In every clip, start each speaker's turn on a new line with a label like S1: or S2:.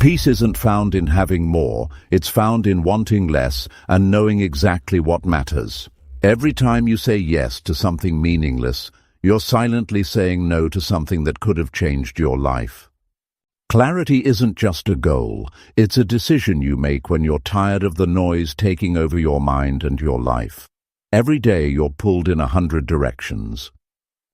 S1: Peace isn't found in having more, it's found in wanting less and knowing exactly what matters. Every time you say yes to something meaningless, you're silently saying no to something that could have changed your life. Clarity isn't just a goal, it's a decision you make when you're tired of the noise taking over your mind and your life. Every day you're pulled in 100 directions.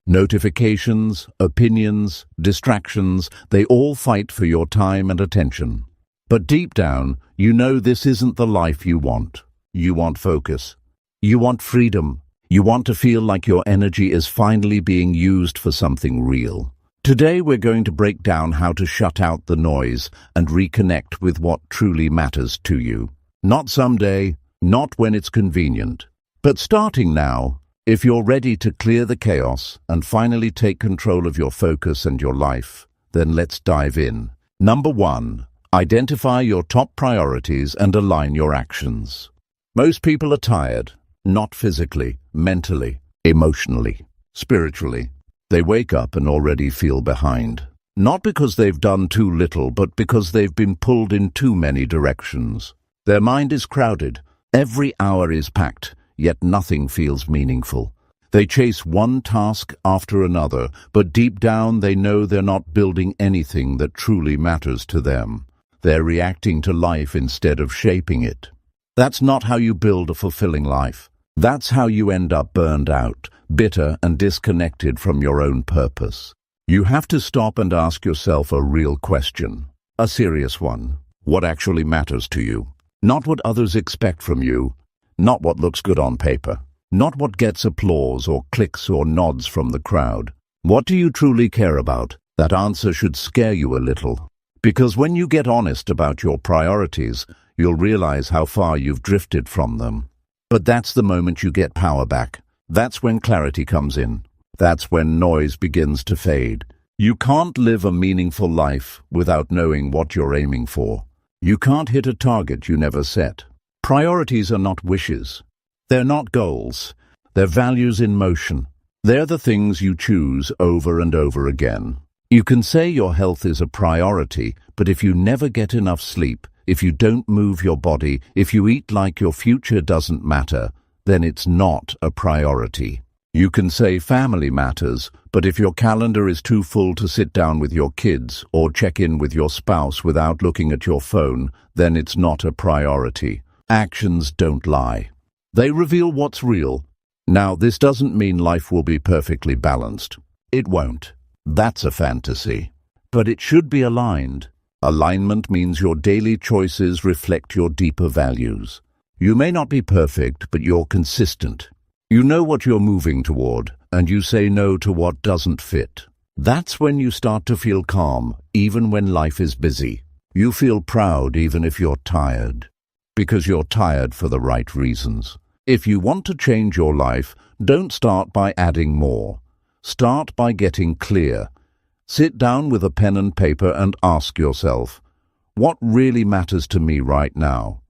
S1: Notifications, opinions, distractions, they all fight for your time and attention. But deep down, you know this isn't the life you want. You want focus. You want freedom. You want to feel like your energy is finally being used for something real. Today we're going to break down how to shut out the noise and reconnect with what truly matters to you. Not someday, not when it's convenient, but starting now. If you're ready to clear the chaos and finally take control of your focus and your life, then let's dive in. Number 1. Identify your top priorities and align your actions. Most people are tired, not physically, mentally, emotionally, spiritually. They wake up and already feel behind. Not because they've done too little, but because they've been pulled in too many directions. Their mind is crowded. Every hour is packed. Yet nothing feels meaningful. They chase one task after another, but deep down they know they're not building anything that truly matters to them. They're reacting to life instead of shaping it. That's not how you build a fulfilling life. That's how you end up burned out, bitter and disconnected from your own purpose. You have to stop and ask yourself a real question, a serious one. What actually matters to you? Not what others expect from you. Not what looks good on paper. Not what gets applause or clicks or nods from the crowd. What do you truly care about? That answer should scare you a little. Because when you get honest about your priorities, you'll realize how far you've drifted from them. But that's the moment you get power back. That's when clarity comes in. That's when noise begins to fade. You can't live a meaningful life without knowing what you're aiming for. You can't hit a target you never set. Priorities are not wishes. They're not goals. They're values in motion. They're the things you choose over and over again. You can say your health is a priority, but if you never get enough sleep, if you don't move your body, if you eat like your future doesn't matter, then it's not a priority. You can say family matters, but if your calendar is too full to sit down with your kids or check in with your spouse without looking at your phone, then it's not a priority. Actions don't lie. They reveal what's real. Now, this doesn't mean life will be perfectly balanced. It won't. That's a fantasy. But it should be aligned. Alignment means your daily choices reflect your deeper values. You may not be perfect, but you're consistent. You know what you're moving toward, and you say no to what doesn't fit. That's when you start to feel calm, even when life is busy. You feel proud even if you're tired. Because you're tired for the right reasons. If you want to change your life, don't start by adding more. Start by getting clear. Sit down with a pen and paper and ask yourself, what really matters to me right now?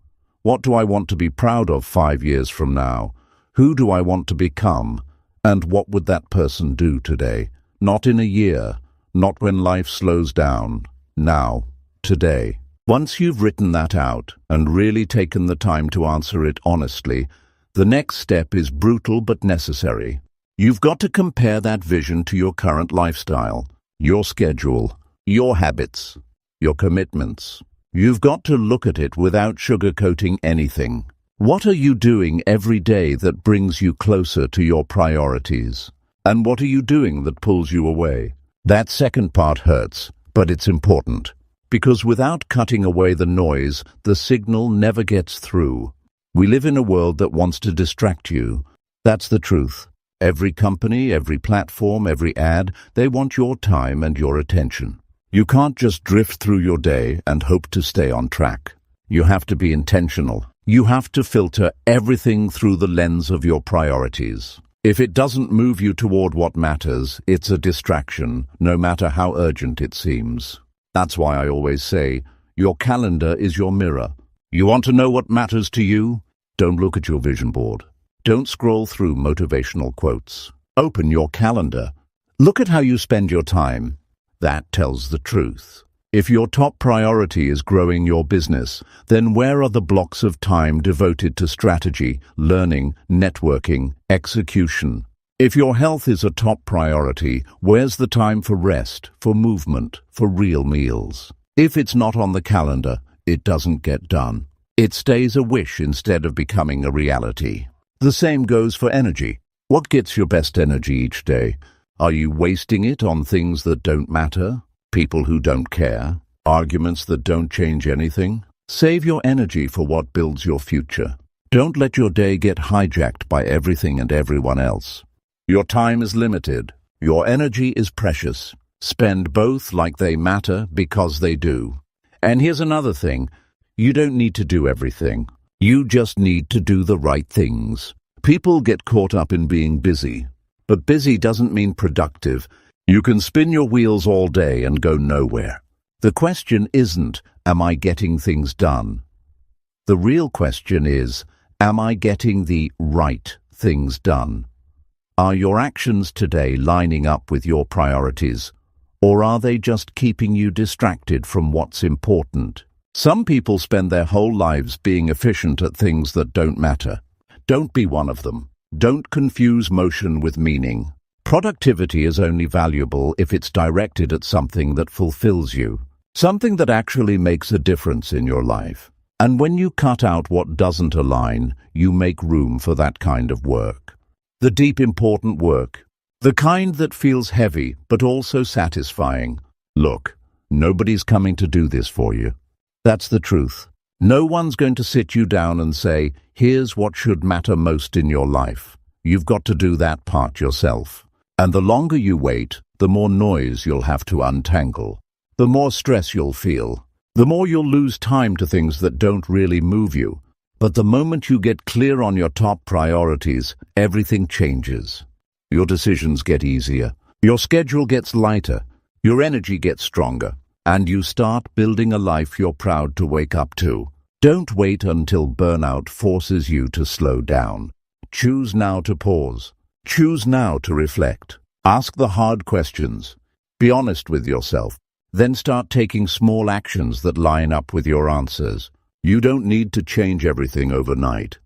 S1: What do I want to be proud of 5 years from now? Who do I want to become? And what would that person do today? Not in a year, not when life slows down. Now, today. Once you've written that out and really taken the time to answer it honestly, the next step is brutal but necessary. You've got to compare that vision to your current lifestyle, your schedule, your habits, your commitments. You've got to look at it without sugarcoating anything. What are you doing every day that brings you closer to your priorities? And what are you doing that pulls you away? That second part hurts, but it's important. Because without cutting away the noise, the signal never gets through. We live in a world that wants to distract you. That's the truth. Every company, every platform, every ad, they want your time and your attention. You can't just drift through your day and hope to stay on track. You have to be intentional. You have to filter everything through the lens of your priorities. If it doesn't move you toward what matters, it's a distraction, no matter how urgent it seems. That's why I always say, your calendar is your mirror. You want to know what matters to you? Don't look at your vision board. Don't scroll through motivational quotes. Open your calendar. Look at how you spend your time. That tells the truth. If your top priority is growing your business, then where are the blocks of time devoted to strategy, learning, networking, execution? If your health is a top priority, where's the time for rest, for movement, for real meals? If it's not on the calendar, it doesn't get done. It stays a wish instead of becoming a reality. The same goes for energy. What gets your best energy each day? Are you wasting it on things that don't matter? People who don't care? Arguments that don't change anything? Save your energy for what builds your future. Don't let your day get hijacked by everything and everyone else. Your time is limited. Your energy is precious. Spend both like they matter because they do. And here's another thing. You don't need to do everything. You just need to do the right things. People get caught up in being busy, but busy doesn't mean productive. You can spin your wheels all day and go nowhere. The question isn't, am I getting things done? The real question is, am I getting the right things done? Are your actions today lining up with your priorities, or are they just keeping you distracted from what's important? Some people spend their whole lives being efficient at things that don't matter. Don't be one of them. Don't confuse motion with meaning. Productivity is only valuable if it's directed at something that fulfills you, something that actually makes a difference in your life. And when you cut out what doesn't align, you make room for that kind of work. The deep, important work. The kind that feels heavy, but also satisfying. Look, nobody's coming to do this for you. That's the truth. No one's going to sit you down and say, here's what should matter most in your life. You've got to do that part yourself. And the longer you wait, the more noise you'll have to untangle. The more stress you'll feel. The more you'll lose time to things that don't really move you. But the moment you get clear on your top priorities, everything changes. Your decisions get easier. Your schedule gets lighter. Your energy gets stronger. And you start building a life you're proud to wake up to. Don't wait until burnout forces you to slow down. Choose now to pause. Choose now to reflect. Ask the hard questions. Be honest with yourself. Then start taking small actions that line up with your answers. You don't need to change everything overnight.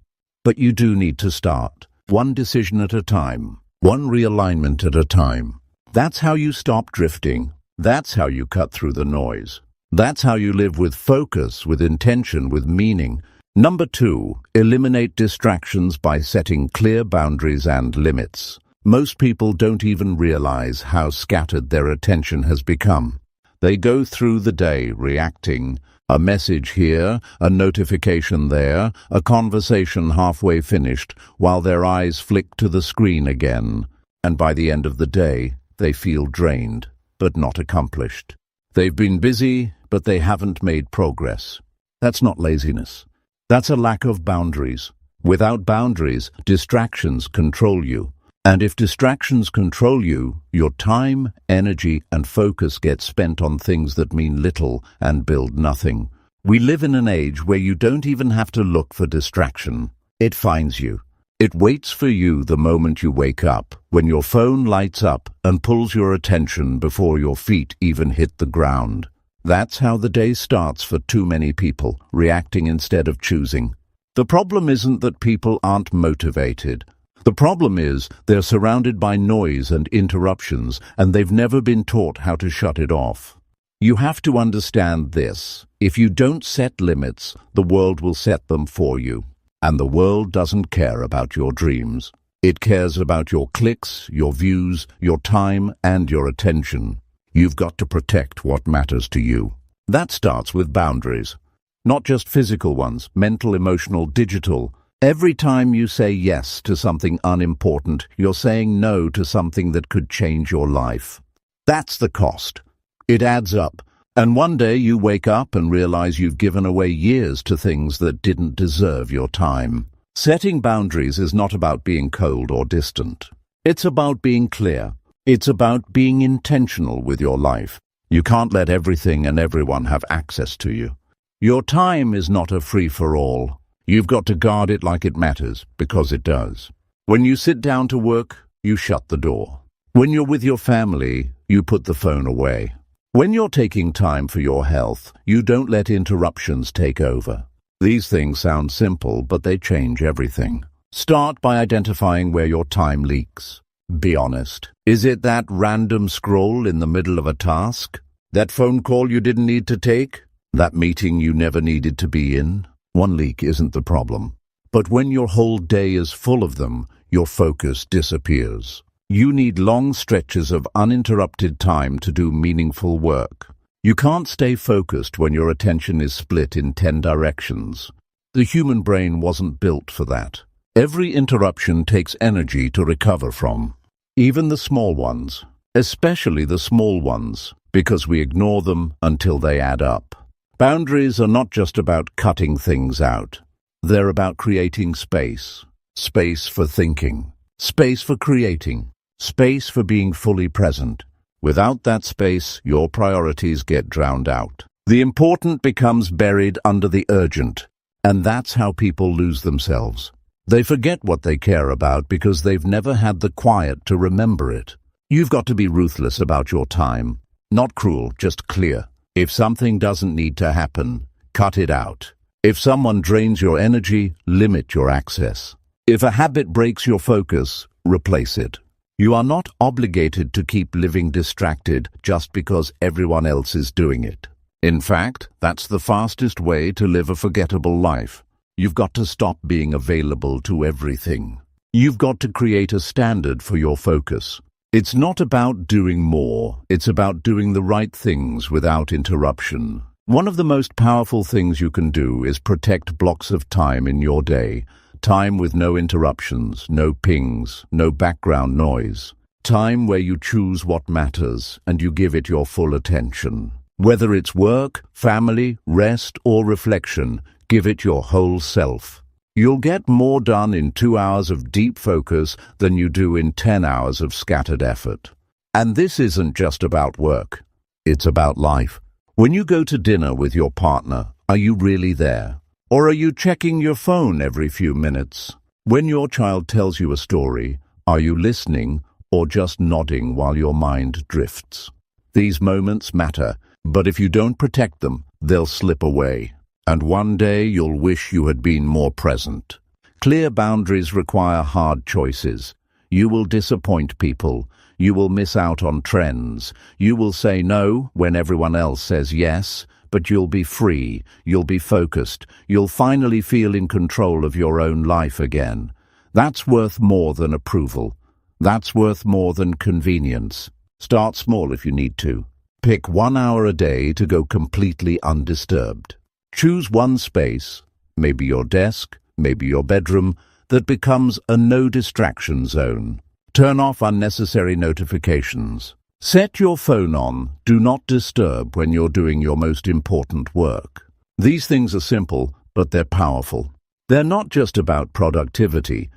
S1: But you do need to start. One decision at a time. One realignment at a time. That's how you stop drifting. That's how you cut through the noise. That's how you live with focus, with intention, with meaning. Number 2, eliminate distractions by setting clear boundaries and limits. Most people don't even realize how scattered their attention has become. They go through the day reacting. A message here, a notification there, a conversation halfway finished, while their eyes flick to the screen again. And by the end of the day, they feel drained, but not accomplished. They've been busy, but they haven't made progress. That's not laziness. That's a lack of boundaries. Without boundaries, distractions control you. And if distractions control you, your time, energy, and focus get spent on things that mean little and build nothing. We live in an age where you don't even have to look for distraction. It finds you. It waits for you the moment you wake up, when your phone lights up and pulls your attention before your feet even hit the ground. That's how the day starts for too many people, reacting instead of choosing. The problem isn't that people aren't motivated. The problem is they're surrounded by noise and interruptions, and they've never been taught how to shut it off. You have to understand this. If you don't set limits, the world will set them for you. And the world doesn't care about your dreams. It cares about your clicks, your views, your time, and your attention. You've got to protect what matters to you. That starts with boundaries. Not just physical ones, mental, emotional, digital. Every time you say yes to something unimportant, you're saying no to something that could change your life. That's the cost. It adds up. And one day you wake up and realize you've given away years to things that didn't deserve your time. Setting boundaries is not about being cold or distant. It's about being clear. It's about being intentional with your life. You can't let everything and everyone have access to you. Your time is not a free-for-all. You've got to guard it like it matters, because it does. When you sit down to work, you shut the door. When you're with your family, you put the phone away. When you're taking time for your health, you don't let interruptions take over. These things sound simple, but they change everything. Start by identifying where your time leaks. Be honest. Is it that random scroll in the middle of a task? That phone call you didn't need to take? That meeting you never needed to be in? One leak isn't the problem. But when your whole day is full of them, your focus disappears. You need long stretches of uninterrupted time to do meaningful work. You can't stay focused when your attention is split in 10 directions. The human brain wasn't built for that. Every interruption takes energy to recover from. Even the small ones, especially the small ones, because we ignore them until they add up. Boundaries are not just about cutting things out. They're about creating space. Space for thinking. Space for creating. Space for being fully present. Without that space, your priorities get drowned out. The important becomes buried under the urgent, and that's how people lose themselves. They forget what they care about because they've never had the quiet to remember it. You've got to be ruthless about your time. Not cruel, just clear. If something doesn't need to happen, cut it out. If someone drains your energy, limit your access. If a habit breaks your focus, replace it. You are not obligated to keep living distracted just because everyone else is doing it. In fact, that's the fastest way to live a forgettable life. You've got to stop being available to everything. You've got to create a standard for your focus. It's not about doing more, it's about doing the right things without interruption. One of the most powerful things you can do is protect blocks of time in your day. Time with no interruptions, no pings, no background noise. Time where you choose what matters and you give it your full attention. Whether it's work, family, rest, or reflection, give it your whole self. You'll get more done in 2 hours of deep focus than you do in 10 hours of scattered effort. And this isn't just about work. It's about life. When you go to dinner with your partner, are you really there? Or are you checking your phone every few minutes? When your child tells you a story, are you listening or just nodding while your mind drifts? These moments matter, but if you don't protect them, they'll slip away. And one day you'll wish you had been more present. Clear boundaries require hard choices. You will disappoint people. You will miss out on trends. You will say no when everyone else says yes. But you'll be free, you'll be focused, you'll finally feel in control of your own life again. That's worth more than approval. That's worth more than convenience. Start small if you need to. Pick 1 hour a day to go completely undisturbed. Choose one space, maybe your desk, maybe your bedroom, that becomes a no-distraction zone. Turn off unnecessary notifications. Set your phone on Do Not Disturb when you're doing your most important work. These things are simple, but they're powerful. They're not just about productivity.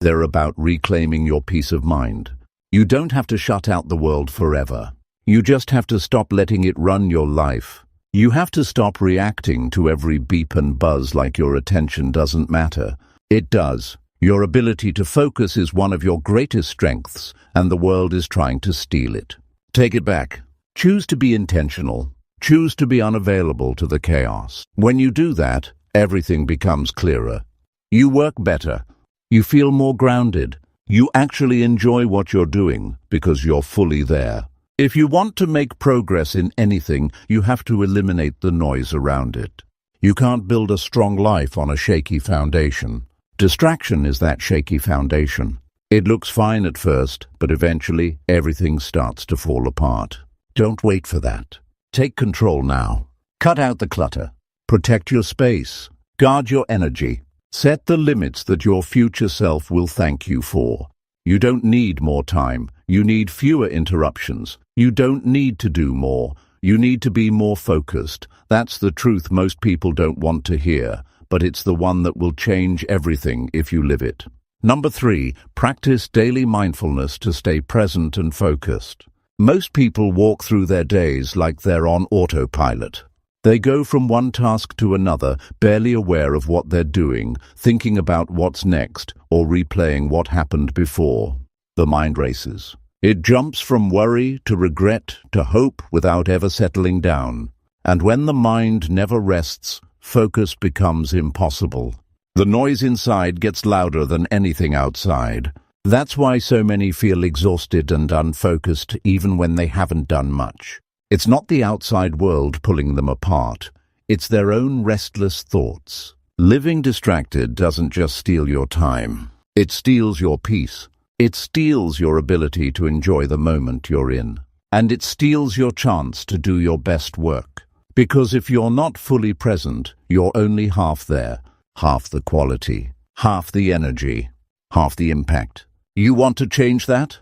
S1: They're about reclaiming your peace of mind. You don't have to shut out the world forever. You just have to stop letting it run your life. You have to stop reacting to every beep and buzz like your attention doesn't matter. It does. Your ability to focus is one of your greatest strengths, and the world is trying to steal it. Take it back. Choose to be intentional. Choose to be unavailable to the chaos. When you do that, everything becomes clearer. You work better. You feel more grounded. You actually enjoy what you're doing because you're fully there. If you want to make progress in anything, you have to eliminate the noise around it. You can't build a strong life on a shaky foundation. Distraction is that shaky foundation. It looks fine at first, but eventually everything starts to fall apart. Don't wait for that. Take control now. Cut out the clutter. Protect your space. Guard your energy. Set the limits that your future self will thank you for. You don't need more time. You need fewer interruptions. You don't need to do more. You need to be more focused. That's the truth most people don't want to hear, but it's the one that will change everything if you live it. Number 3, practice daily mindfulness to stay present and focused. Most people walk through their days like they're on autopilot. They go from one task to another, barely aware of what they're doing, thinking about what's next, or replaying what happened before. The mind races. It jumps from worry to regret to hope without ever settling down. And when the mind never rests, focus becomes impossible. The noise inside gets louder than anything outside. That's why so many feel exhausted and unfocused even when they haven't done much. It's not the outside world pulling them apart. It's their own restless thoughts. Living distracted doesn't just steal your time. It steals your peace. It steals your ability to enjoy the moment you're in. And it steals your chance to do your best work. Because if you're not fully present, you're only half there. Half the quality, half the energy, half the impact. You want to change that?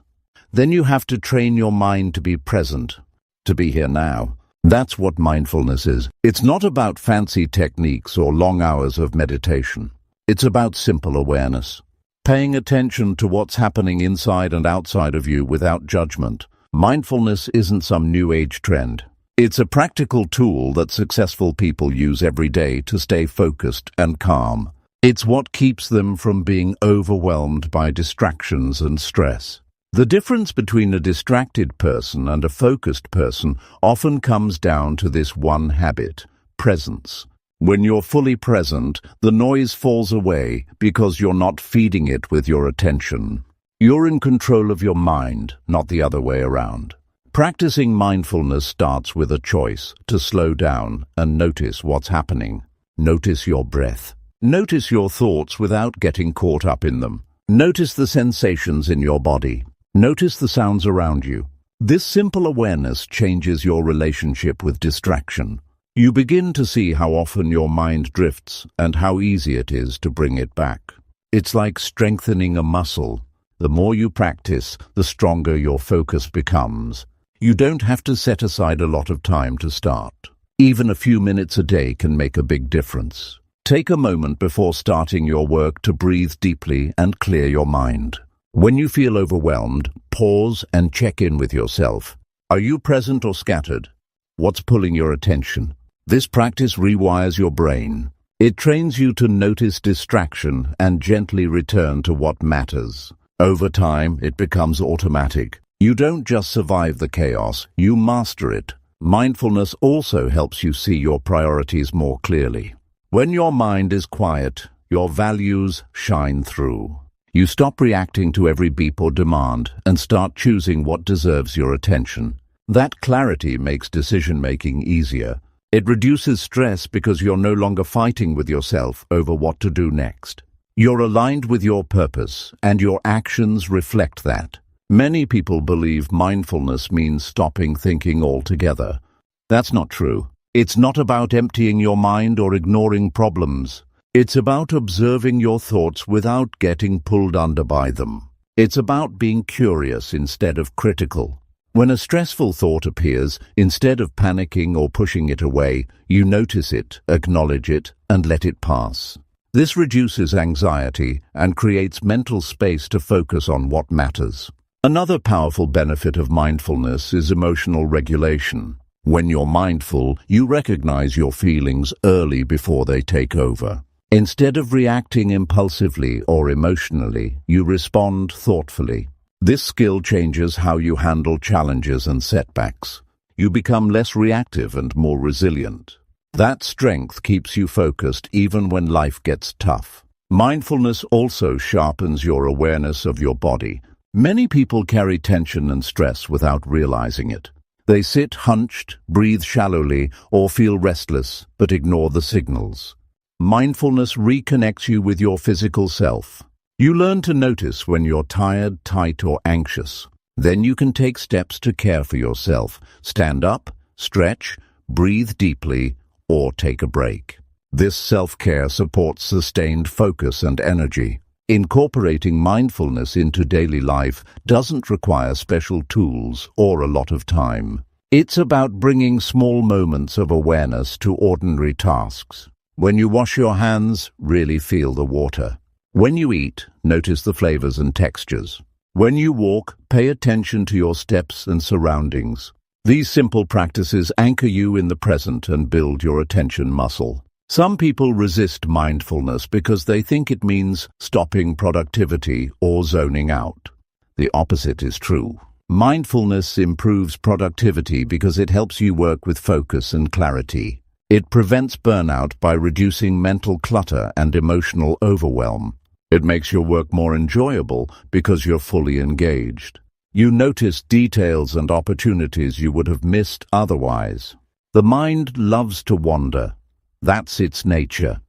S1: Then you have to train your mind to be present, to be here now. That's what mindfulness is. It's not about fancy techniques or long hours of meditation. It's about simple awareness. Paying attention to what's happening inside and outside of you without judgment. Mindfulness isn't some new age trend. It's a practical tool that successful people use every day to stay focused and calm. It's what keeps them from being overwhelmed by distractions and stress. The difference between a distracted person and a focused person often comes down to this one habit: presence. When you're fully present, the noise falls away because you're not feeding it with your attention. You're in control of your mind, not the other way around. Practicing mindfulness starts with a choice to slow down and notice what's happening. Notice your breath. Notice your thoughts without getting caught up in them. Notice the sensations in your body. Notice the sounds around you. This simple awareness changes your relationship with distraction. You begin to see how often your mind drifts and how easy it is to bring it back. It's like strengthening a muscle. The more you practice, the stronger your focus becomes. You don't have to set aside a lot of time to start. Even a few minutes a day can make a big difference. Take a moment before starting your work to breathe deeply and clear your mind. When you feel overwhelmed, pause and check in with yourself. Are you present or scattered? What's pulling your attention? This practice rewires your brain. It trains you to notice distraction and gently return to what matters. Over time, it becomes automatic. You don't just survive the chaos, you master it. Mindfulness also helps you see your priorities more clearly. When your mind is quiet, your values shine through. You stop reacting to every beep or demand and start choosing what deserves your attention. That clarity makes decision-making easier. It reduces stress because you're no longer fighting with yourself over what to do next. You're aligned with your purpose, and your actions reflect that. Many people believe mindfulness means stopping thinking altogether. That's not true. It's not about emptying your mind or ignoring problems. It's about observing your thoughts without getting pulled under by them. It's about being curious instead of critical. When a stressful thought appears, instead of panicking or pushing it away, you notice it, acknowledge it, and let it pass. This reduces anxiety and creates mental space to focus on what matters. Another powerful benefit of mindfulness is emotional regulation. When you're mindful, you recognize your feelings early before they take over. Instead of reacting impulsively or emotionally, you respond thoughtfully. This skill changes how you handle challenges and setbacks. You become less reactive and more resilient. That strength keeps you focused even when life gets tough. Mindfulness also sharpens your awareness of your body. Many people carry tension and stress without realizing it. They sit hunched, breathe shallowly, or feel restless, but ignore the signals. Mindfulness reconnects you with your physical self. You learn to notice when you're tired, tight, or anxious. Then you can take steps to care for yourself. Stand up, stretch, breathe deeply, or take a break. This self-care supports sustained focus and energy. Incorporating mindfulness into daily life doesn't require special tools or a lot of time. It's about bringing small moments of awareness to ordinary tasks. When you wash your hands, really feel the water. When you eat, notice the flavors and textures. When you walk, pay attention to your steps and surroundings. These simple practices anchor you in the present and build your attention muscle. Some people resist mindfulness because they think it means stopping productivity or zoning out. The opposite is true. Mindfulness improves productivity because it helps you work with focus and clarity. It prevents burnout by reducing mental clutter and emotional overwhelm. It makes your work more enjoyable because you're fully engaged. You notice details and opportunities you would have missed otherwise. The mind loves to wander. That's its nature.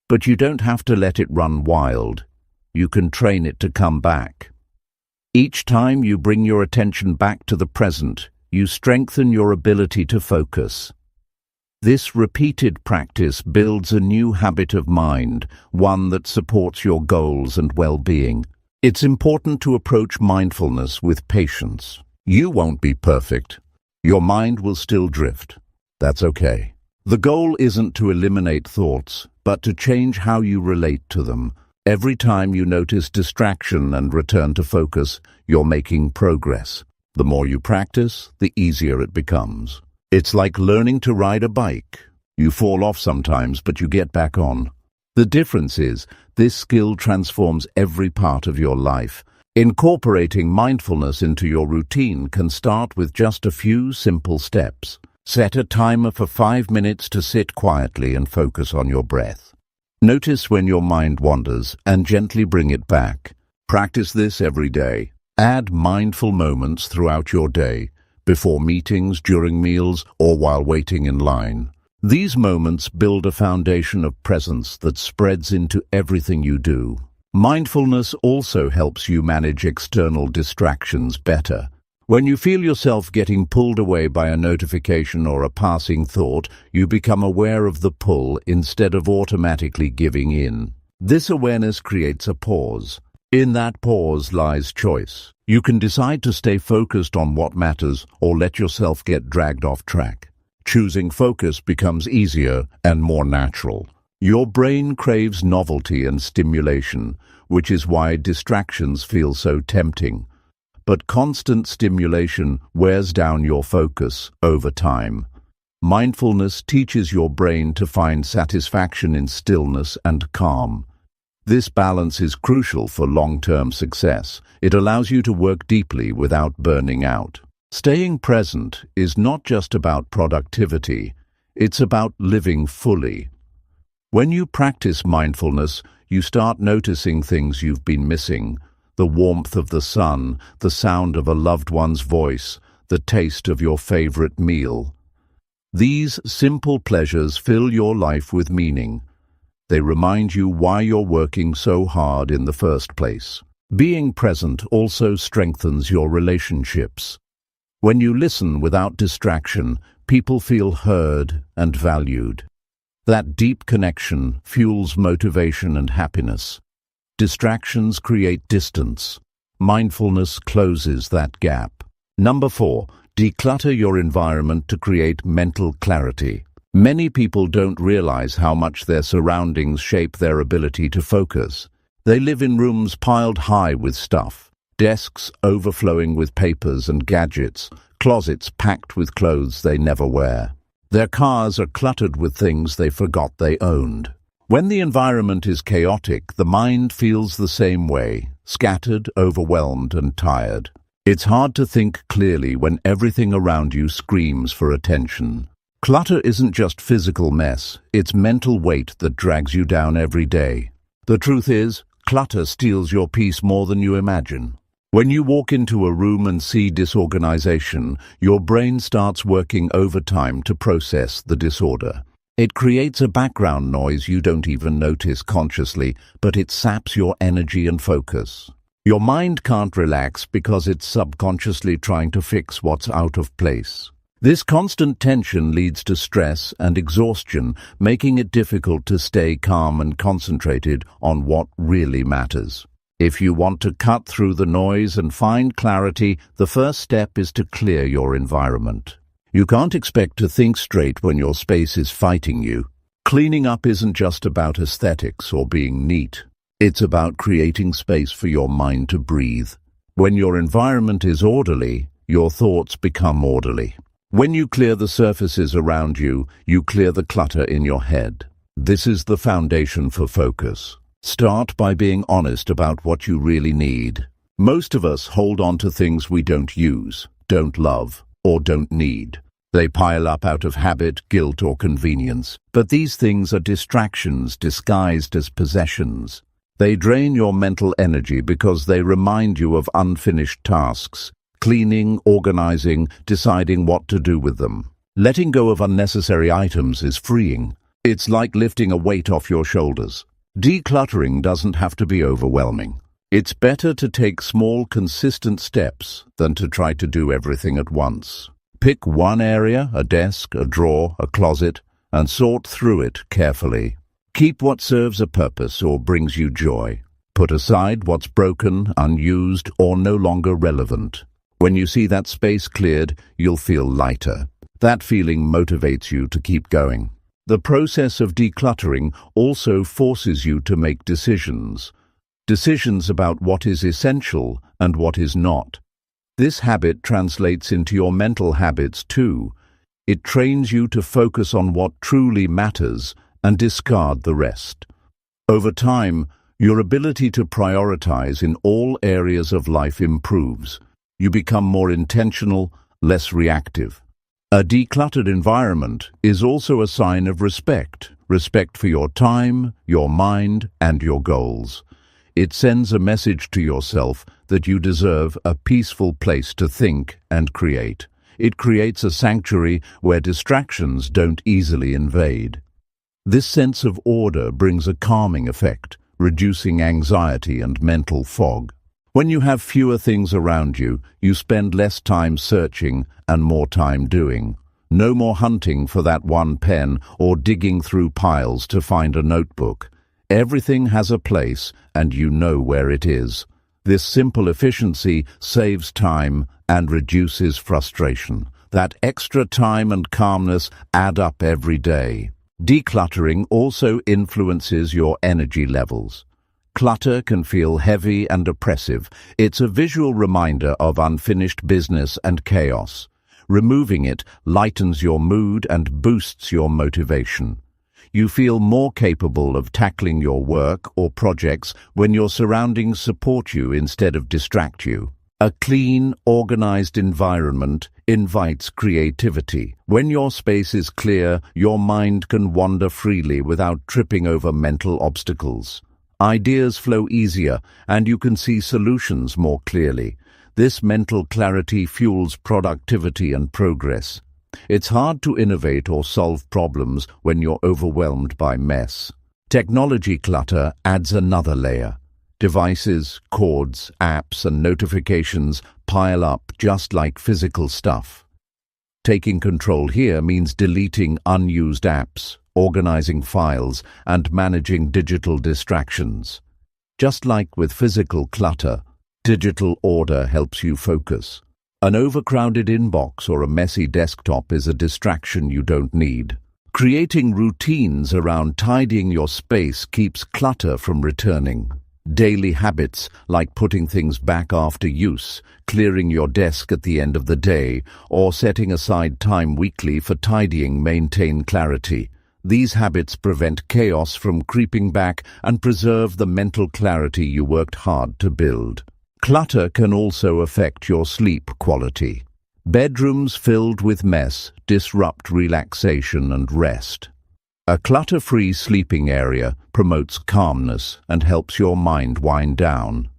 S1: But you don't have to let it run wild. You can train it to come back. Each time you bring your attention back to the present, you strengthen your ability to focus. This repeated practice builds a new habit of mind, one that supports your goals and well-being. It's important to approach mindfulness with patience. You won't be perfect. Your mind will still drift. That's okay. The goal isn't to eliminate thoughts, but to change how you relate to them. Every time you notice distraction and return to focus, you're making progress. The more you practice, the easier it becomes. It's like learning to ride a bike. You fall off sometimes, but you get back on. The difference is, this skill transforms every part of your life. Incorporating mindfulness into your routine can start with just a few simple steps. Set a timer for 5 minutes to sit quietly and focus on your breath. Notice when your mind wanders and gently bring it back. Practice this every day. Add mindful moments throughout your day, before meetings, during meals, or while waiting in line. These moments build a foundation of presence that spreads into everything you do. Mindfulness also helps you manage external distractions better. When you feel yourself getting pulled away by a notification or a passing thought, you become aware of the pull instead of automatically giving in. This awareness creates a pause. In that pause lies choice. You can decide to stay focused on what matters or let yourself get dragged off track. Choosing focus becomes easier and more natural. Your brain craves novelty and stimulation, which is why distractions feel so tempting. But constant stimulation wears down your focus over time. Mindfulness teaches your brain to find satisfaction in stillness and calm. This balance is crucial for long-term success. It allows you to work deeply without burning out. Staying present is not just about productivity, it's about living fully. When you practice mindfulness, you start noticing things you've been missing. The warmth of the sun, the sound of a loved one's voice, the taste of your favorite meal. These simple pleasures fill your life with meaning. They remind you why you're working so hard in the first place. Being present also strengthens your relationships. When you listen without distraction, people feel heard and valued. That deep connection fuels motivation and happiness. Distractions create distance. Mindfulness closes that gap. Number 4, declutter your environment to create mental clarity. Many people don't realize how much their surroundings shape their ability to focus. They live in rooms piled high with stuff, desks overflowing with papers and gadgets, closets packed with clothes they never wear. Their cars are cluttered with things they forgot they owned. When the environment is chaotic, the mind feels the same way, scattered, overwhelmed, and tired. It's hard to think clearly when everything around you screams for attention. Clutter isn't just physical mess, it's mental weight that drags you down every day. The truth is, clutter steals your peace more than you imagine. When you walk into a room and see disorganization, your brain starts working overtime to process the disorder. It creates a background noise you don't even notice consciously, but it saps your energy and focus. Your mind can't relax because it's subconsciously trying to fix what's out of place. This constant tension leads to stress and exhaustion, making it difficult to stay calm and concentrated on what really matters. If you want to cut through the noise and find clarity, the first step is to clear your environment. You can't expect to think straight when your space is fighting you. Cleaning up isn't just about aesthetics or being neat. It's about creating space for your mind to breathe. When your environment is orderly, your thoughts become orderly. When you clear the surfaces around you, you clear the clutter in your head. This is the foundation for focus. Start by being honest about what you really need. Most of us hold on to things we don't use, don't love, or don't need. They pile up out of habit, guilt, or convenience. But these things are distractions disguised as possessions. They drain your mental energy because they remind you of unfinished tasks, cleaning, organizing, deciding what to do with them. Letting go of unnecessary items is freeing. It's like lifting a weight off your shoulders. Decluttering doesn't have to be overwhelming. It's better to take small, consistent steps than to try to do everything at once. Pick one area, a desk, a drawer, a closet, and sort through it carefully. Keep what serves a purpose or brings you joy. Put aside what's broken, unused, or no longer relevant. When you see that space cleared, you'll feel lighter. That feeling motivates you to keep going. The process of decluttering also forces you to make decisions. Decisions about what is essential and what is not. This habit translates into your mental habits too. It trains you to focus on what truly matters and discard the rest. Over time, your ability to prioritize in all areas of life improves. You become more intentional, less reactive. A decluttered environment is also a sign of respect for your time, your mind, and your goals. It sends a message to yourself that you deserve a peaceful place to think and create. It creates a sanctuary where distractions don't easily invade. This sense of order brings a calming effect, reducing anxiety and mental fog. When you have fewer things around you, you spend less time searching and more time doing. No more hunting for that one pen or digging through piles to find a notebook. Everything has a place and you know where it is. This simple efficiency saves time and reduces frustration. That extra time and calmness add up every day. Decluttering also influences your energy levels. Clutter can feel heavy and oppressive. It's a visual reminder of unfinished business and chaos. Removing it lightens your mood and boosts your motivation. You feel more capable of tackling your work or projects when your surroundings support you instead of distract you. A clean, organized environment invites creativity. When your space is clear, your mind can wander freely without tripping over mental obstacles. Ideas flow easier, and you can see solutions more clearly. This mental clarity fuels productivity and progress. It's hard to innovate or solve problems when you're overwhelmed by mess. Technology clutter adds another layer. Devices, cords, apps, and notifications pile up just like physical stuff. Taking control here means deleting unused apps, organizing files, and managing digital distractions. Just like with physical clutter, digital order helps you focus. An overcrowded inbox or a messy desktop is a distraction you don't need. Creating routines around tidying your space keeps clutter from returning. Daily habits like putting things back after use, clearing your desk at the end of the day, or setting aside time weekly for tidying maintain clarity. These habits prevent chaos from creeping back and preserve the mental clarity you worked hard to build. Clutter can also affect your sleep quality. Bedrooms filled with mess disrupt relaxation and rest. A clutter-free sleeping area promotes calmness and helps your mind wind down.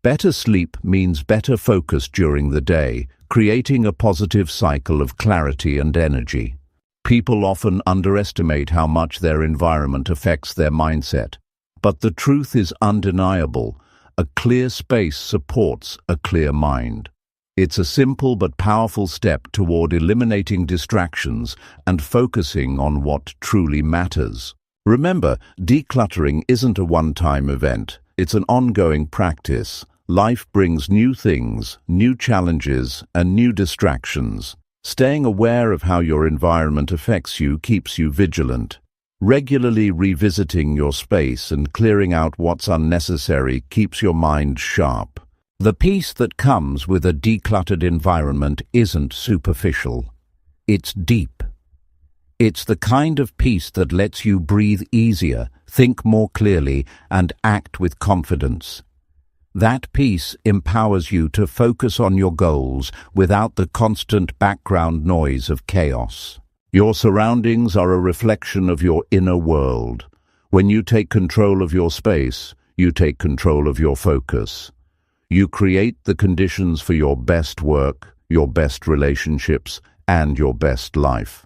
S1: Better sleep means better focus during the day, creating a positive cycle of clarity and energy. People often underestimate how much their environment affects their mindset. But the truth is undeniable. A clear space supports a clear mind. It's a simple but powerful step toward eliminating distractions and focusing on what truly matters. Remember, decluttering isn't a one-time event. It's an ongoing practice. Life brings new things, new challenges, and new distractions. Staying aware of how your environment affects you keeps you vigilant. Regularly revisiting your space and clearing out what's unnecessary keeps your mind sharp. The peace that comes with a decluttered environment isn't superficial. It's deep. It's the kind of peace that lets you breathe easier, think more clearly, and act with confidence. That peace empowers you to focus on your goals without the constant background noise of chaos. Your surroundings are a reflection of your inner world. When you take control of your space, you take control of your focus. You create the conditions for your best work, your best relationships, and your best life.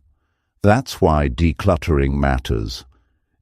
S1: That's why decluttering matters.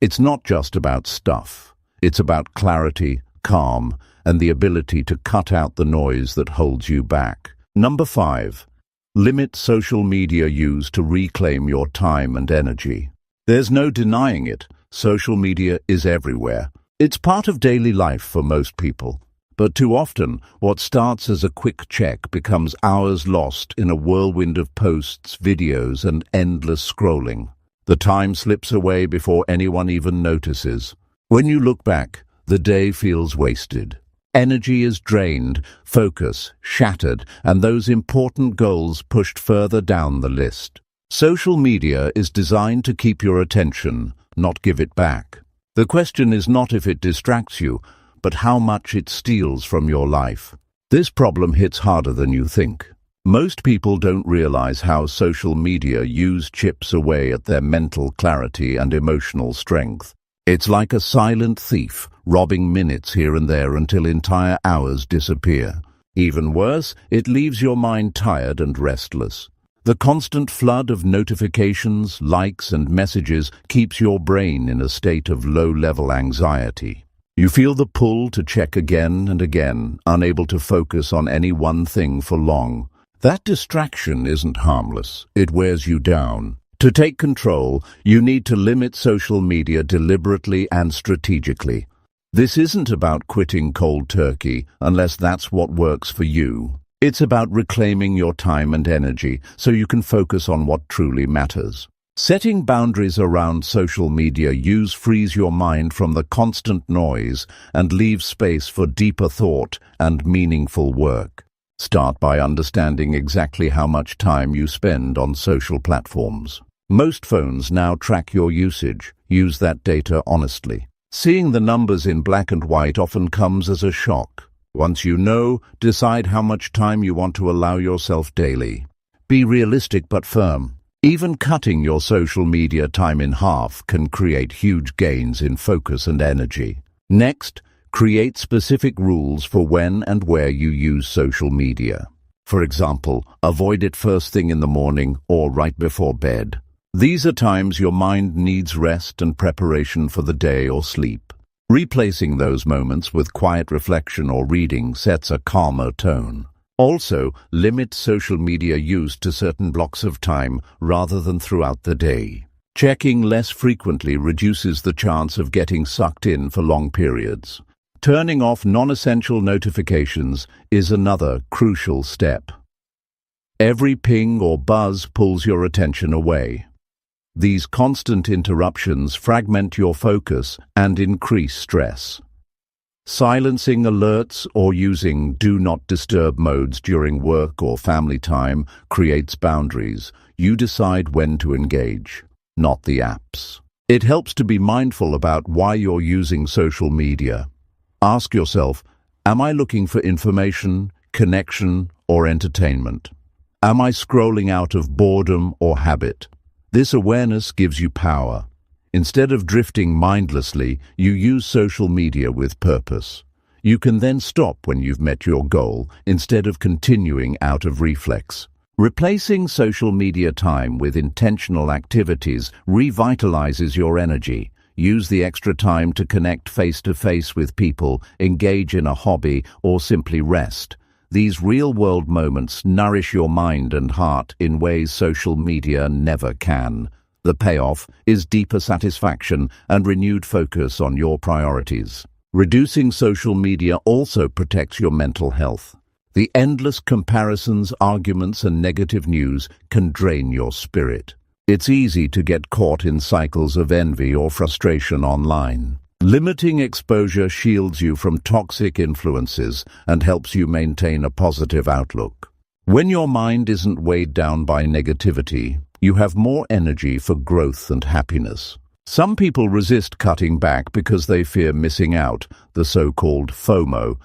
S1: It's not just about stuff. It's about clarity, calm, and the ability to cut out the noise that holds you back. Number 5. Limit social media use to reclaim your time and energy. There's no denying it. Social media is everywhere. It's part of daily life for most people. But too often, what starts as a quick check becomes hours lost in a whirlwind of posts, videos, and endless scrolling. The time slips away before anyone even notices. When you look back, the day feels wasted. Energy is drained, focus shattered, and those important goals pushed further down the list. Social media is designed to keep your attention, not give it back. The question is not if it distracts you, but how much it steals from your life. This problem hits harder than you think. Most people don't realize how social media chips away at their mental clarity and emotional strength. It's like a silent thief, robbing minutes here and there until entire hours disappear. Even worse, it leaves your mind tired and restless. The constant flood of notifications, likes, and messages keeps your brain in a state of low-level anxiety. You feel the pull to check again and again, unable to focus on any one thing for long. That distraction isn't harmless. It wears you down. To take control, you need to limit social media deliberately and strategically. This isn't about quitting cold turkey, unless that's what works for you. It's about reclaiming your time and energy so you can focus on what truly matters. Setting boundaries around social media use frees your mind from the constant noise and leaves space for deeper thought and meaningful work. Start by understanding exactly how much time you spend on social platforms. Most phones now track your usage. Use that data honestly. Seeing the numbers in black and white often comes as a shock. Once you know, decide how much time you want to allow yourself daily. Be realistic but firm. Even cutting your social media time in half can create huge gains in focus and energy. Next, create specific rules for when and where you use social media. For example, avoid it first thing in the morning or right before bed. These are times your mind needs rest and preparation for the day or sleep. Replacing those moments with quiet reflection or reading sets a calmer tone. Also, limit social media use to certain blocks of time rather than throughout the day. Checking less frequently reduces the chance of getting sucked in for long periods. Turning off non-essential notifications is another crucial step. Every ping or buzz pulls your attention away. These constant interruptions fragment your focus and increase stress. Silencing alerts or using Do Not Disturb modes during work or family time creates boundaries. You decide when to engage, not the apps. It helps to be mindful about why you're using social media. Ask yourself, am I looking for information, connection, or entertainment? Am I scrolling out of boredom or habit? This awareness gives you power. Instead of drifting mindlessly, you use social media with purpose. You can then stop when you've met your goal, instead of continuing out of reflex. Replacing social media time with intentional activities revitalizes your energy. Use the extra time to connect face-to-face with people, engage in a hobby, or simply rest. These real-world moments nourish your mind and heart in ways social media never can. The payoff is deeper satisfaction and renewed focus on your priorities. Reducing social media also protects your mental health. The endless comparisons, arguments, and negative news can drain your spirit. It's easy to get caught in cycles of envy or frustration online. Limiting exposure shields you from toxic influences and helps you maintain a positive outlook. When your mind isn't weighed down by negativity, you have more energy for growth and happiness. Some people resist cutting back because they fear missing out, the so-called FOMO,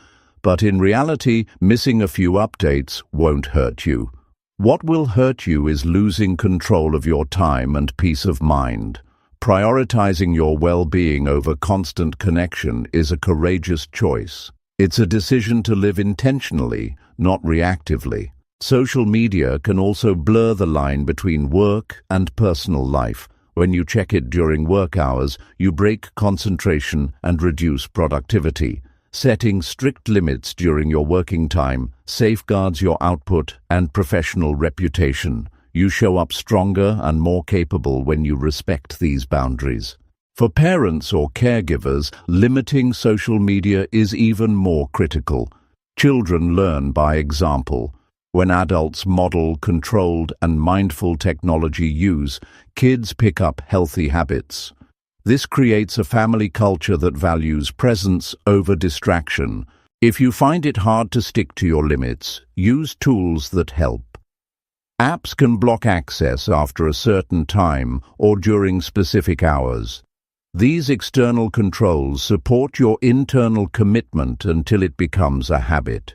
S1: but in reality, missing a few updates won't hurt you. What will hurt you is losing control of your time and peace of mind. Prioritizing your well-being over constant connection is a courageous choice. It's a decision to live intentionally, not reactively. Social media can also blur the line between work and personal life. When you check it during work hours, you break concentration and reduce productivity. Setting strict limits during your working time safeguards your output and professional reputation. You show up stronger and more capable when you respect these boundaries. For parents or caregivers, limiting social media is even more critical. Children learn by example. When adults model controlled and mindful technology use, kids pick up healthy habits. This creates a family culture that values presence over distraction. If you find it hard to stick to your limits, use tools that help. Apps can block access after a certain time or during specific hours. These external controls support your internal commitment until it becomes a habit.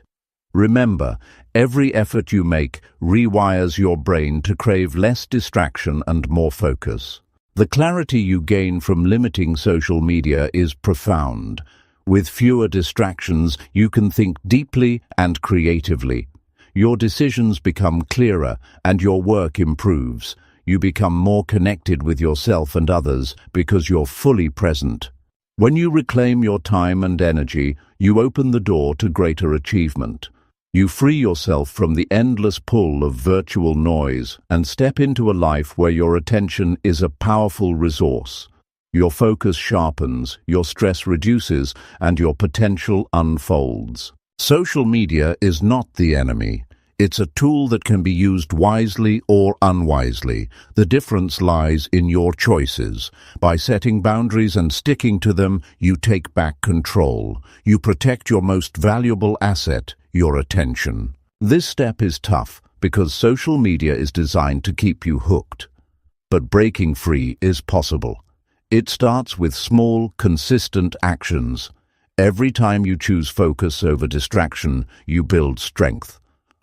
S1: Remember, every effort you make rewires your brain to crave less distraction and more focus. The clarity you gain from limiting social media is profound. With fewer distractions, you can think deeply and creatively. Your decisions become clearer and your work improves. You become more connected with yourself and others because you're fully present. When you reclaim your time and energy, you open the door to greater achievement. You free yourself from the endless pull of virtual noise and step into a life where your attention is a powerful resource. Your focus sharpens, your stress reduces, and your potential unfolds. Social media is not the enemy. It's a tool that can be used wisely or unwisely. The difference lies in your choices. By setting boundaries and sticking to them, you take back control. You protect your most valuable asset, your attention. This step is tough because social media is designed to keep you hooked. But breaking free is possible. It starts with small, consistent actions. Every time you choose focus over distraction, you build strength.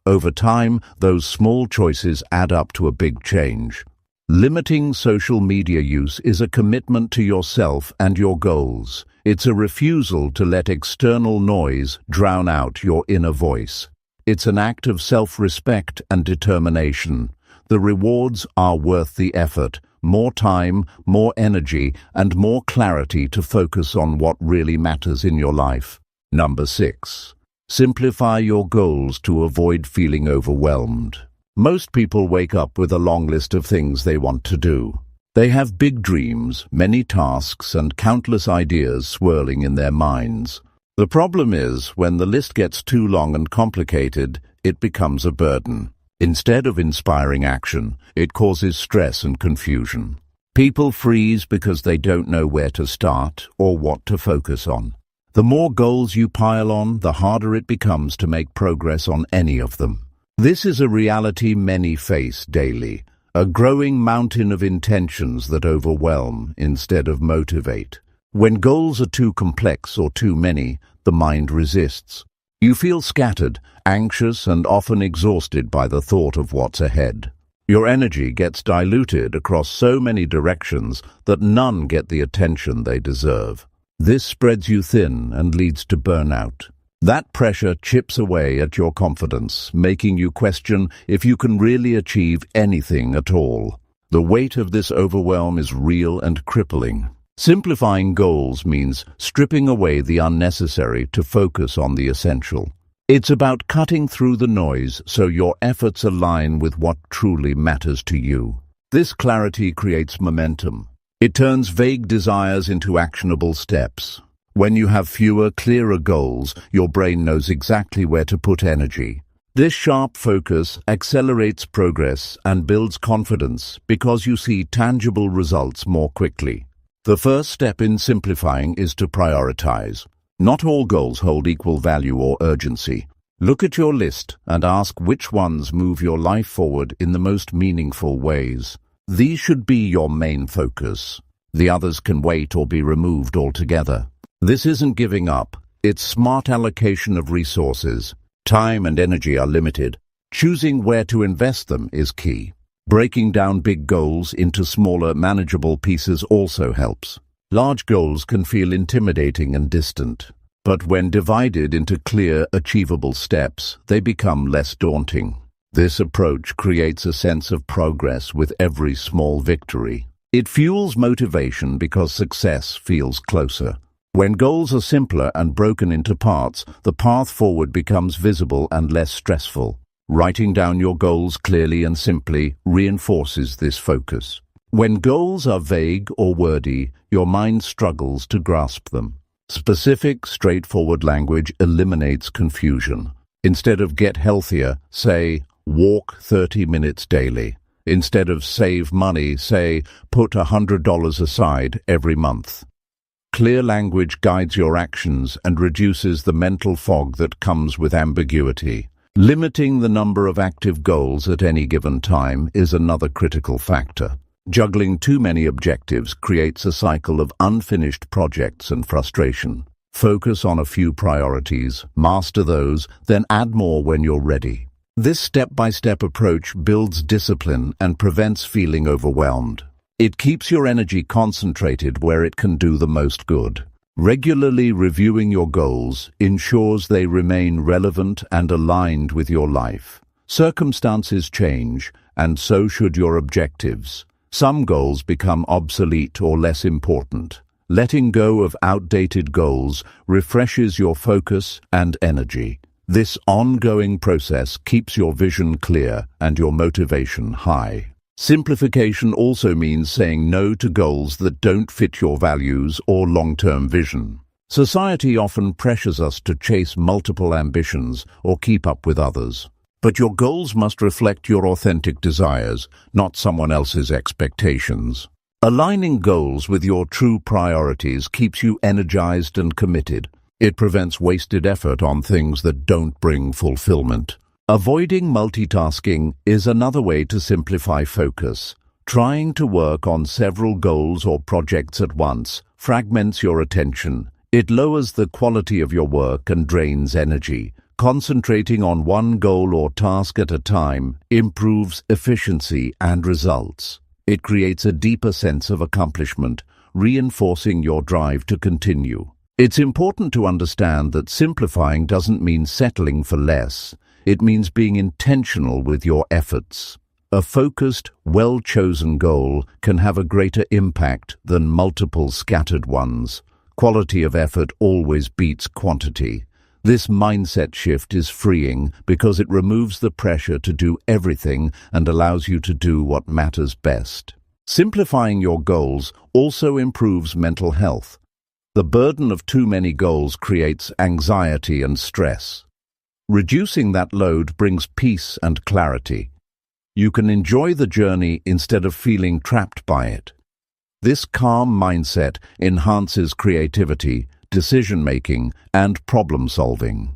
S1: Over time, those small choices add up to a big change. Limiting social media use is a commitment to yourself and your goals. It's a refusal to let external noise drown out your inner voice. It's an act of self-respect and determination. The rewards are worth the effort. More time, more energy, and more clarity to focus on what really matters in your life. Number 6. Simplify your goals to avoid feeling overwhelmed. Most people wake up with a long list of things they want to do. They have big dreams, many tasks, and countless ideas swirling in their minds. The problem is, when the list gets too long and complicated, it becomes a burden. Instead of inspiring action, it causes stress and confusion. People freeze because they don't know where to start or what to focus on. The more goals you pile on, the harder it becomes to make progress on any of them. This is a reality many face daily, a growing mountain of intentions that overwhelm instead of motivate. When goals are too complex or too many, the mind resists. You feel scattered, anxious, and often exhausted by the thought of what's ahead. Your energy gets diluted across so many directions that none get the attention they deserve. This spreads you thin and leads to burnout. That pressure chips away at your confidence, making you question if you can really achieve anything at all. The weight of this overwhelm is real and crippling. Simplifying goals means stripping away the unnecessary to focus on the essential. It's about cutting through the noise so your efforts align with what truly matters to you. This clarity creates momentum. It turns vague desires into actionable steps. When you have fewer, clearer goals, your brain knows exactly where to put energy. This sharp focus accelerates progress and builds confidence because you see tangible results more quickly. The first step in simplifying is to prioritize. Not all goals hold equal value or urgency. Look at your list and ask which ones move your life forward in the most meaningful ways. These should be your main focus. The others can wait or be removed altogether. This isn't giving up, It's smart allocation of resources. Time and energy are limited. Choosing where to invest them is key. Breaking down big goals into smaller, manageable pieces also helps. Large goals can feel intimidating and distant, but when divided into clear, achievable steps, they become less daunting. This approach creates a sense of progress with every small victory. It fuels motivation because success feels closer. When goals are simpler and broken into parts, the path forward becomes visible and less stressful. Writing down your goals clearly and simply reinforces this focus. When goals are vague or wordy, your mind struggles to grasp them. Specific, straightforward language eliminates confusion. Instead of get healthier, say, walk 30 minutes daily. Instead of save money, say, put $100 aside every month. Clear language guides your actions and reduces the mental fog that comes with ambiguity. Limiting the number of active goals at any given time is another critical factor. Juggling too many objectives creates a cycle of unfinished projects and frustration. Focus on a few priorities, master those, then add more when you're ready. This step-by-step approach builds discipline and prevents feeling overwhelmed. It keeps your energy concentrated where it can do the most good. Regularly reviewing your goals ensures they remain relevant and aligned with your life. Circumstances change, and so should your objectives. Some goals become obsolete or less important. Letting go of outdated goals refreshes your focus and energy. This ongoing process keeps your vision clear and your motivation high. Simplification also means saying no to goals that don't fit your values or long-term vision. Society often pressures us to chase multiple ambitions or keep up with others. But your goals must reflect your authentic desires, not someone else's expectations. Aligning goals with your true priorities keeps you energized and committed. It prevents wasted effort on things that don't bring fulfillment. Avoiding multitasking is another way to simplify focus. Trying to work on several goals or projects at once fragments your attention. It lowers the quality of your work and drains energy. Concentrating on one goal or task at a time improves efficiency and results. It creates a deeper sense of accomplishment, reinforcing your drive to continue. It's important to understand that simplifying doesn't mean settling for less. It means being intentional with your efforts. A focused, well-chosen goal can have a greater impact than multiple scattered ones. Quality of effort always beats quantity. This mindset shift is freeing because it removes the pressure to do everything and allows you to do what matters best. Simplifying your goals also improves mental health. The burden of too many goals creates anxiety and stress. Reducing that load brings peace and clarity. You can enjoy the journey instead of feeling trapped by it. This calm mindset enhances creativity, decision-making, and problem-solving.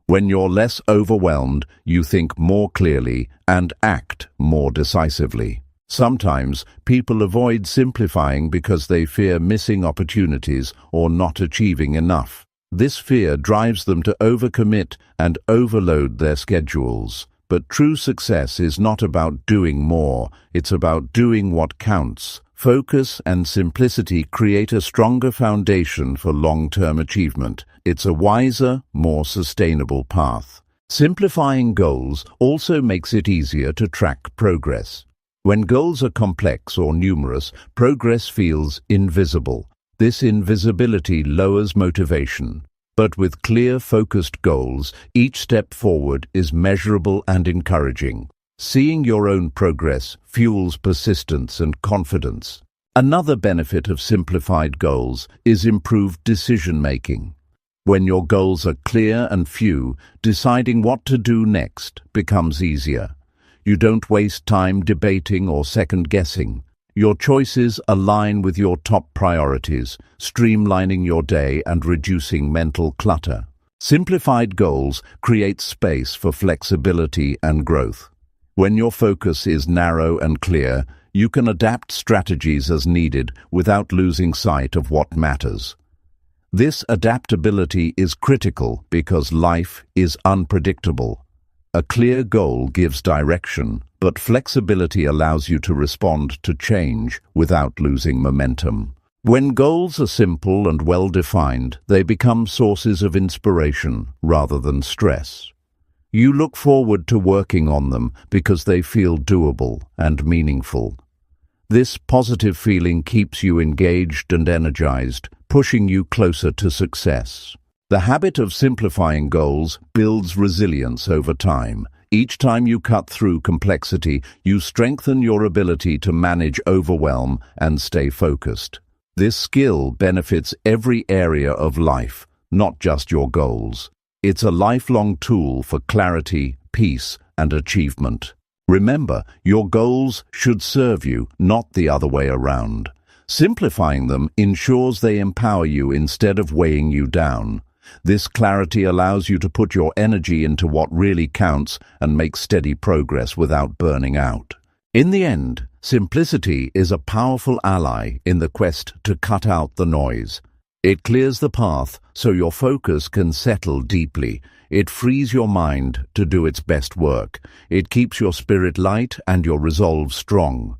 S1: When you're less overwhelmed, you think more clearly and act more decisively. Sometimes people avoid simplifying because they fear missing opportunities or not achieving enough. This fear drives them to overcommit and overload their schedules. But true success is not about doing more, it's about doing what counts. Focus and simplicity create a stronger foundation for long-term achievement. It's a wiser, more sustainable path. Simplifying goals also makes it easier to track progress. When goals are complex or numerous, progress feels invisible. This invisibility lowers motivation. But with clear, focused goals, each step forward is measurable and encouraging. Seeing your own progress fuels persistence and confidence. Another benefit of simplified goals is improved decision-making. When your goals are clear and few, deciding what to do next becomes easier. You don't waste time debating or second-guessing. Your choices align with your top priorities, streamlining your day and reducing mental clutter. Simplified goals create space for flexibility and growth. When your focus is narrow and clear, you can adapt strategies as needed without losing sight of what matters. This adaptability is critical because life is unpredictable. A clear goal gives direction, but flexibility allows you to respond to change without losing momentum. When goals are simple and well-defined, they become sources of inspiration rather than stress. You look forward to working on them because they feel doable and meaningful. This positive feeling keeps you engaged and energized, pushing you closer to success. The habit of simplifying goals builds resilience over time. Each time you cut through complexity, you strengthen your ability to manage overwhelm and stay focused. This skill benefits every area of life, not just your goals. It's a lifelong tool for clarity, peace, and achievement. Remember, your goals should serve you, not the other way around. Simplifying them ensures they empower you instead of weighing you down. This clarity allows you to put your energy into what really counts and make steady progress without burning out. In the end, simplicity is a powerful ally in the quest to cut out the noise. It clears the path so your focus can settle deeply. It frees your mind to do its best work. It keeps your spirit light and your resolve strong.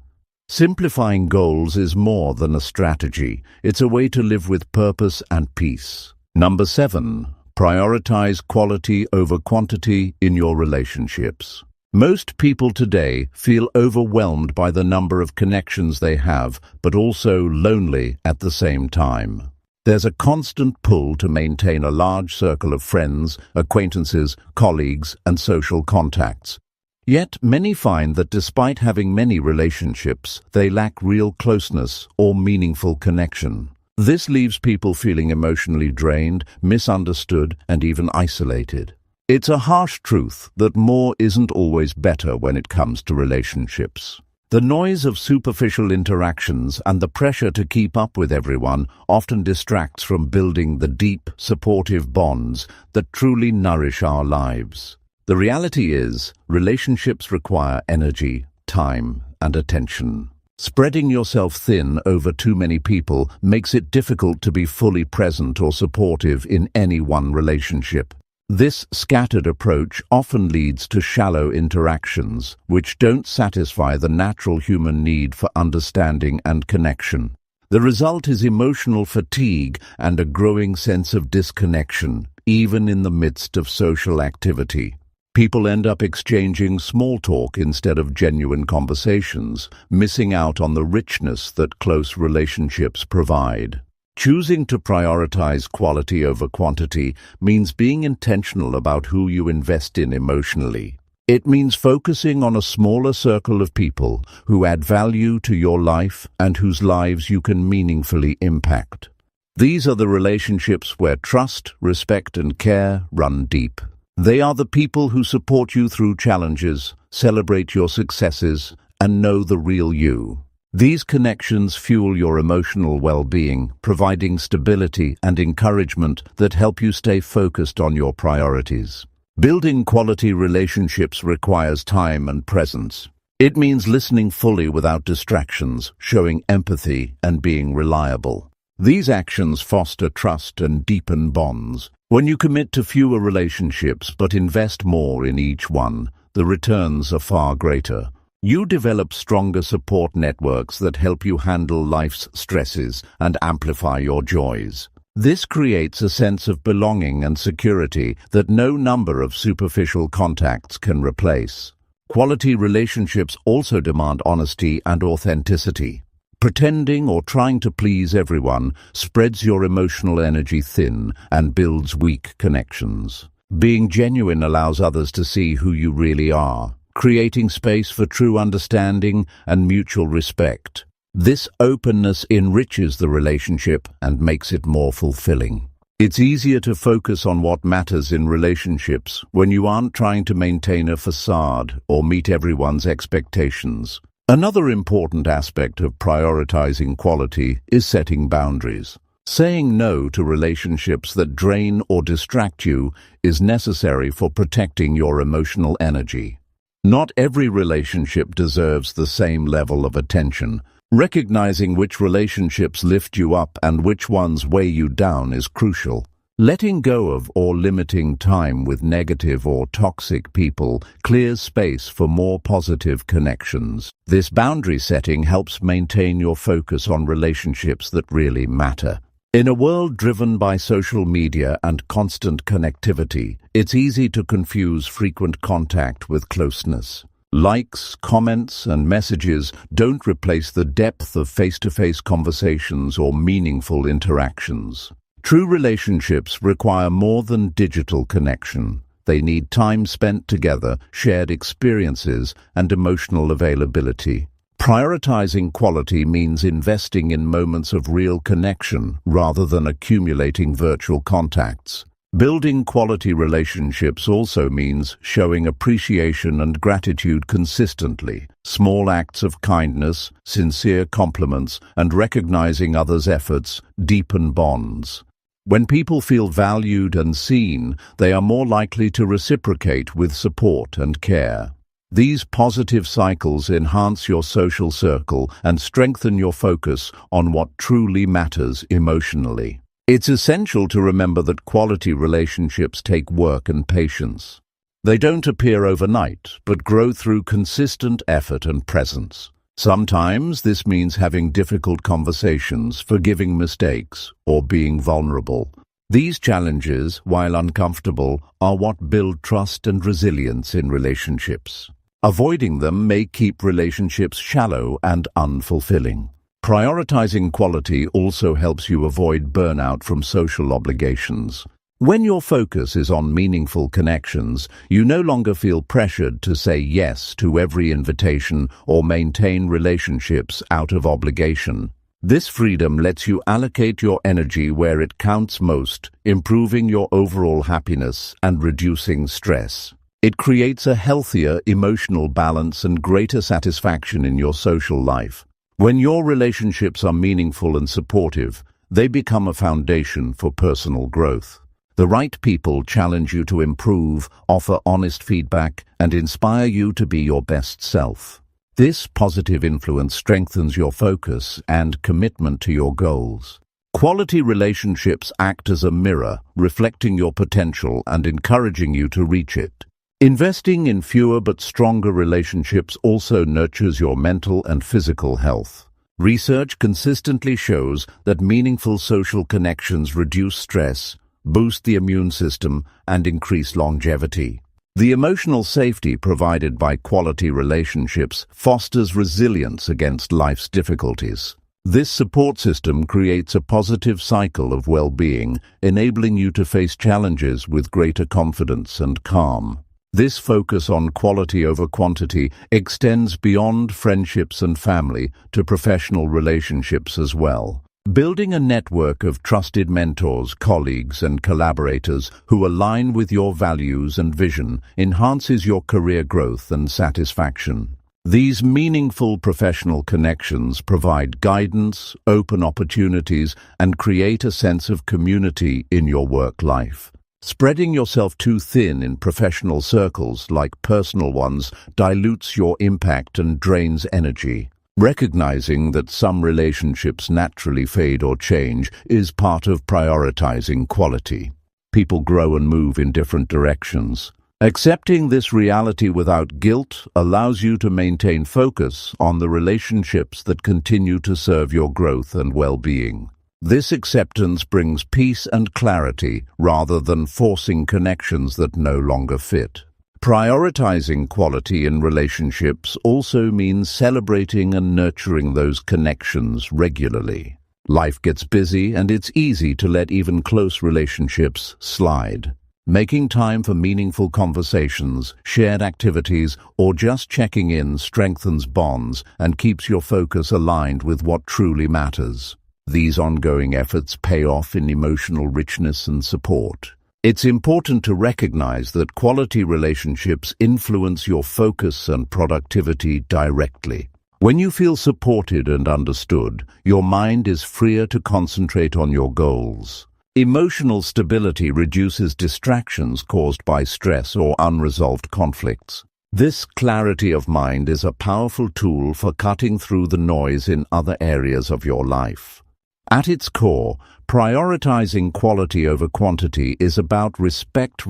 S1: Simplifying goals is more than a strategy. It's a way to live with purpose and peace. Number 7. Prioritize quality over quantity in your relationships. Most people today feel overwhelmed by the number of connections they have, but also lonely at the same time. There's a constant pull to maintain a large circle of friends, acquaintances, colleagues, and social contacts. Yet many find that despite having many relationships, they lack real closeness or meaningful connection. This leaves people feeling emotionally drained, misunderstood, and even isolated. It's a harsh truth that more isn't always better when it comes to relationships. The noise of superficial interactions and the pressure to keep up with everyone often distracts from building the deep, supportive bonds that truly nourish our lives. The reality is, relationships require energy, time, and attention. Spreading yourself thin over too many people makes it difficult to be fully present or supportive in any one relationship. This scattered approach often leads to shallow interactions, which don't satisfy the natural human need for understanding and connection. The result is emotional fatigue and a growing sense of disconnection, even in the midst of social activity. People end up exchanging small talk instead of genuine conversations, missing out on the richness that close relationships provide. Choosing to prioritize quality over quantity means being intentional about who you invest in emotionally. It means focusing on a smaller circle of people who add value to your life and whose lives you can meaningfully impact. These are the relationships where trust, respect, and care run deep. They are the people who support you through challenges, celebrate your successes, and know the real you. These connections fuel your emotional well-being, providing stability and encouragement that help you stay focused on your priorities. Building quality relationships requires time and presence. It means listening fully without distractions, showing empathy, and being reliable. These actions foster trust and deepen bonds. When you commit to fewer relationships but invest more in each one, the returns are far greater. You develop stronger support networks that help you handle life's stresses and amplify your joys. This creates a sense of belonging and security that no number of superficial contacts can replace. Quality relationships also demand honesty and authenticity. Pretending or trying to please everyone spreads your emotional energy thin and builds weak connections. Being genuine allows others to see who you really are, creating space for true understanding and mutual respect. This openness enriches the relationship and makes it more fulfilling. It's easier to focus on what matters in relationships when you aren't trying to maintain a facade or meet everyone's expectations. Another important aspect of prioritizing quality is setting boundaries. Saying no to relationships that drain or distract you is necessary for protecting your emotional energy. Not every relationship deserves the same level of attention. Recognizing which relationships lift you up and which ones weigh you down is crucial. Letting go of or limiting time with negative or toxic people clears space for more positive connections. This boundary setting helps maintain your focus on relationships that really matter. In a world driven by social media and constant connectivity, it's easy to confuse frequent contact with closeness. Likes, comments, and messages don't replace the depth of face-to-face conversations or meaningful interactions. True relationships require more than digital connection. They need time spent together, shared experiences, and emotional availability. Prioritizing quality means investing in moments of real connection rather than accumulating virtual contacts. Building quality relationships also means showing appreciation and gratitude consistently. Small acts of kindness, sincere compliments, and recognizing others' efforts deepen bonds. When people feel valued and seen, they are more likely to reciprocate with support and care. These positive cycles enhance your social circle and strengthen your focus on what truly matters emotionally. It's essential to remember that quality relationships take work and patience. They don't appear overnight, but grow through consistent effort and presence. Sometimes this means having difficult conversations, forgiving mistakes, or being vulnerable. These challenges, while uncomfortable, are what build trust and resilience in relationships. Avoiding them may keep relationships shallow and unfulfilling. Prioritizing quality also helps you avoid burnout from social obligations. When your focus is on meaningful connections, you no longer feel pressured to say yes to every invitation or maintain relationships out of obligation. This freedom lets you allocate your energy where it counts most, improving your overall happiness and reducing stress. It creates a healthier emotional balance and greater satisfaction in your social life. When your relationships are meaningful and supportive, they become a foundation for personal growth. The right people challenge you to improve, offer honest feedback, and inspire you to be your best self. This positive influence strengthens your focus and commitment to your goals. Quality relationships act as a mirror, reflecting your potential and encouraging you to reach it. Investing in fewer but stronger relationships also nurtures your mental and physical health. Research consistently shows that meaningful social connections reduce stress, boost the immune system, and increase longevity. The emotional safety provided by quality relationships fosters resilience against life's difficulties. This support system creates a positive cycle of well-being, enabling you to face challenges with greater confidence and calm. This focus on quality over quantity extends beyond friendships and family to professional relationships as well. Building a network of trusted mentors, colleagues, and collaborators who align with your values and vision enhances your career growth and satisfaction. These meaningful professional connections provide guidance, open opportunities, and create a sense of community in your work life. Spreading yourself too thin in professional circles, like personal ones, dilutes your impact and drains energy. Recognizing that some relationships naturally fade or change is part of prioritizing quality. People grow and move in different directions. Accepting this reality without guilt allows you to maintain focus on the relationships that continue to serve your growth and well-being. This acceptance brings peace and clarity rather than forcing connections that no longer fit. Prioritizing quality in relationships also means celebrating and nurturing those connections regularly. Life gets busy, and it's easy to let even close relationships slide. Making time for meaningful conversations, shared activities, or just checking in strengthens bonds and keeps your focus aligned with what truly matters. These ongoing efforts pay off in emotional richness and support. It's important to recognize that quality relationships influence your focus and productivity directly. When you feel supported and understood, your mind is freer to concentrate on your goals. Emotional stability reduces distractions caused by stress or unresolved conflicts. This clarity of mind is a powerful tool for cutting through the noise in other areas of your life. At its core, prioritizing quality over quantity is about respect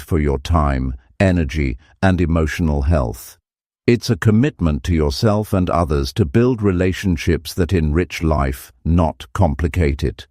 S1: for your time, energy, and emotional health. It's a commitment to yourself and others to build relationships that enrich life, not complicate it.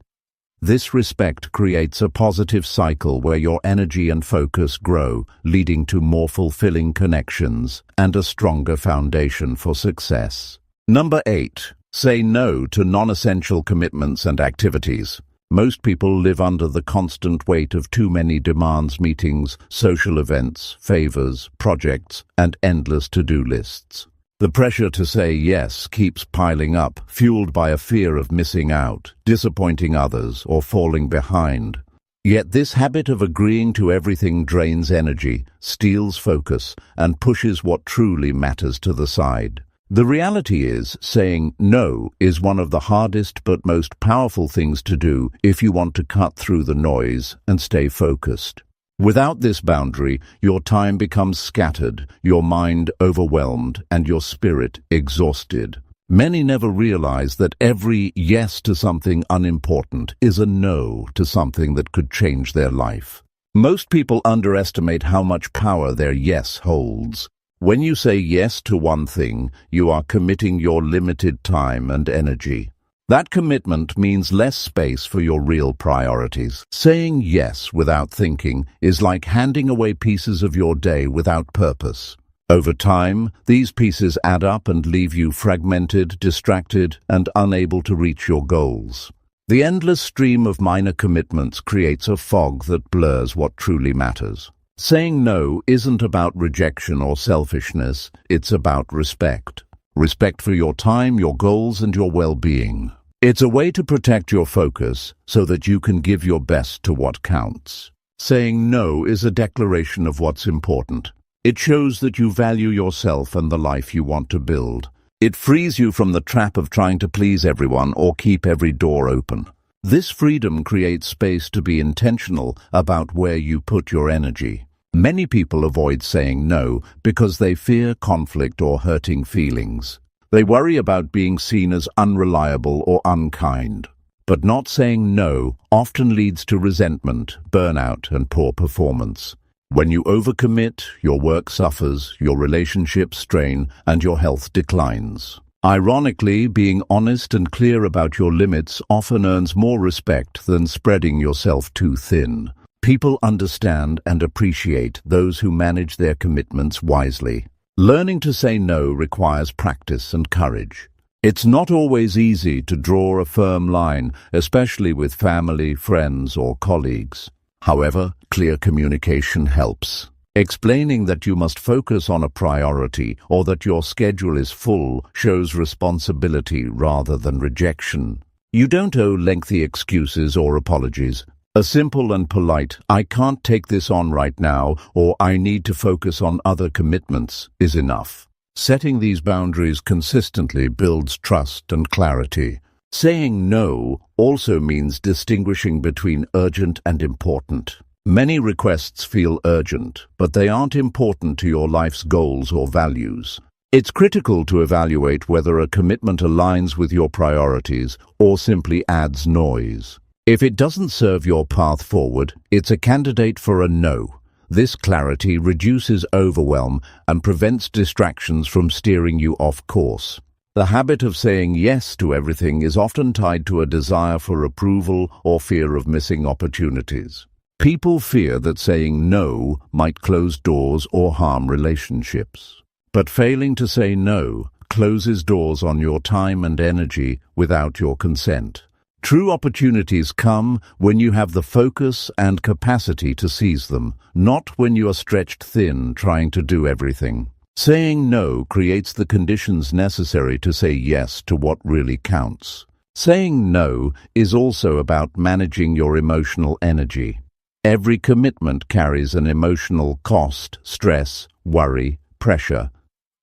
S1: This respect creates a positive cycle where your energy and focus grow, leading to more fulfilling connections and a stronger foundation for success. Number 8. Say no to non-essential commitments and activities. Most people live under the constant weight of too many demands, meetings, social events, favors, projects, and endless to-do lists. The pressure to say yes keeps piling up, fueled by a fear of missing out, disappointing others, or falling behind. Yet this habit of agreeing to everything drains energy, steals focus, and pushes what truly matters to the side. The reality is, saying no is one of the hardest but most powerful things to do if you want to cut through the noise and stay focused. Without this boundary, your time becomes scattered, your mind overwhelmed, and your spirit exhausted. Many never realize that every yes to something unimportant is a no to something that could change their life. Most people underestimate how much power their yes holds. When you say yes to one thing, you are committing your limited time and energy. That commitment means less space for your real priorities. Saying yes without thinking is like handing away pieces of your day without purpose. Over time, these pieces add up and leave you fragmented, distracted, and unable to reach your goals. The endless stream of minor commitments creates a fog that blurs what truly matters. Saying no isn't about rejection or selfishness, it's about respect. Respect for your time, your goals, and your well-being. It's a way to protect your focus so that you can give your best to what counts. Saying no is a declaration of what's important. It shows that you value yourself and the life you want to build. It frees you from the trap of trying to please everyone or keep every door open. This freedom creates space to be intentional about where you put your energy. Many people avoid saying no because they fear conflict or hurting feelings. They worry about being seen as unreliable or unkind. But not saying no often leads to resentment, burnout, and poor performance. When you overcommit, your work suffers, your relationships strain, and your health declines. Ironically, being honest and clear about your limits often earns more respect than spreading yourself too thin. People understand and appreciate those who manage their commitments wisely. Learning to say no requires practice and courage. It's not always easy to draw a firm line, especially with family, friends, or colleagues. However, clear communication helps. Explaining that you must focus on a priority or that your schedule is full shows responsibility rather than rejection. You don't owe lengthy excuses or apologies. A simple and polite, "I can't take this on right now," or "I need to focus on other commitments," is enough. Setting these boundaries consistently builds trust and clarity. Saying no also means distinguishing between urgent and important. Many requests feel urgent, but they aren't important to your life's goals or values. It's critical to evaluate whether a commitment aligns with your priorities or simply adds noise. If it doesn't serve your path forward, it's a candidate for a no. This clarity reduces overwhelm and prevents distractions from steering you off course. The habit of saying yes to everything is often tied to a desire for approval or fear of missing opportunities. People fear that saying no might close doors or harm relationships. But failing to say no closes doors on your time and energy without your consent. True opportunities come when you have the focus and capacity to seize them, not when you are stretched thin trying to do everything. Saying no creates the conditions necessary to say yes to what really counts. Saying no is also about managing your emotional energy. Every commitment carries an emotional cost, stress, worry, pressure.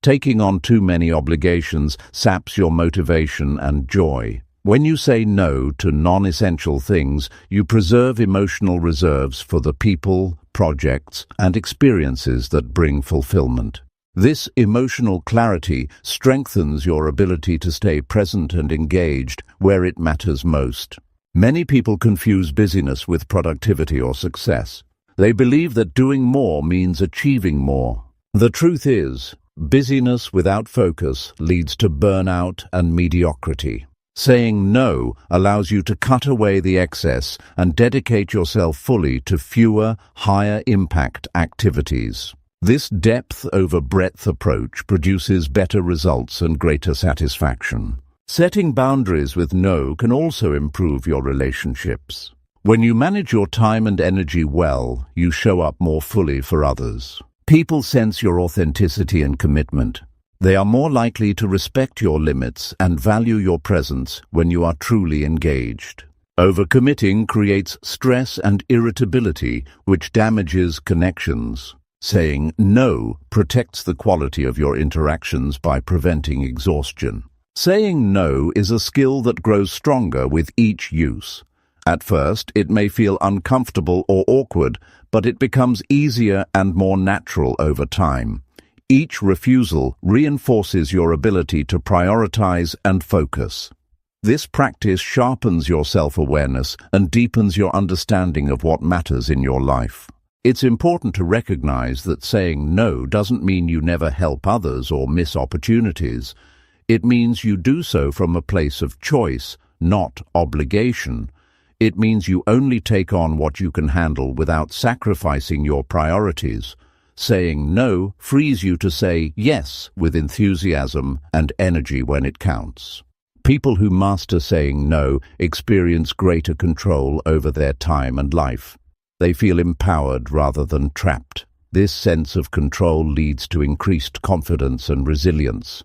S1: Taking on too many obligations saps your motivation and joy. When you say no to non-essential things, you preserve emotional reserves for the people, projects, and experiences that bring fulfillment. This emotional clarity strengthens your ability to stay present and engaged where it matters most. Many people confuse busyness with productivity or success. They believe that doing more means achieving more. The truth is, busyness without focus leads to burnout and mediocrity. Saying no allows you to cut away the excess and dedicate yourself fully to fewer, higher-impact activities. This depth over breadth approach produces better results and greater satisfaction. Setting boundaries with no can also improve your relationships. When you manage your time and energy well, you show up more fully for others. People sense your authenticity and commitment. They are more likely to respect your limits and value your presence when you are truly engaged. Overcommitting creates stress and irritability, which damages connections. Saying no protects the quality of your interactions by preventing exhaustion. Saying no is a skill that grows stronger with each use. At first, it may feel uncomfortable or awkward, but it becomes easier and more natural over time. Each refusal reinforces your ability to prioritize and focus. This practice sharpens your self-awareness and deepens your understanding of what matters in your life. It's important to recognize that saying no doesn't mean you never help others or miss opportunities. It means you do so from a place of choice, not obligation. It means you only take on what you can handle without sacrificing your priorities. Saying no frees you to say yes with enthusiasm and energy when it counts. People who master saying no experience greater control over their time and life. They feel empowered rather than trapped. This sense of control leads to increased confidence and resilience.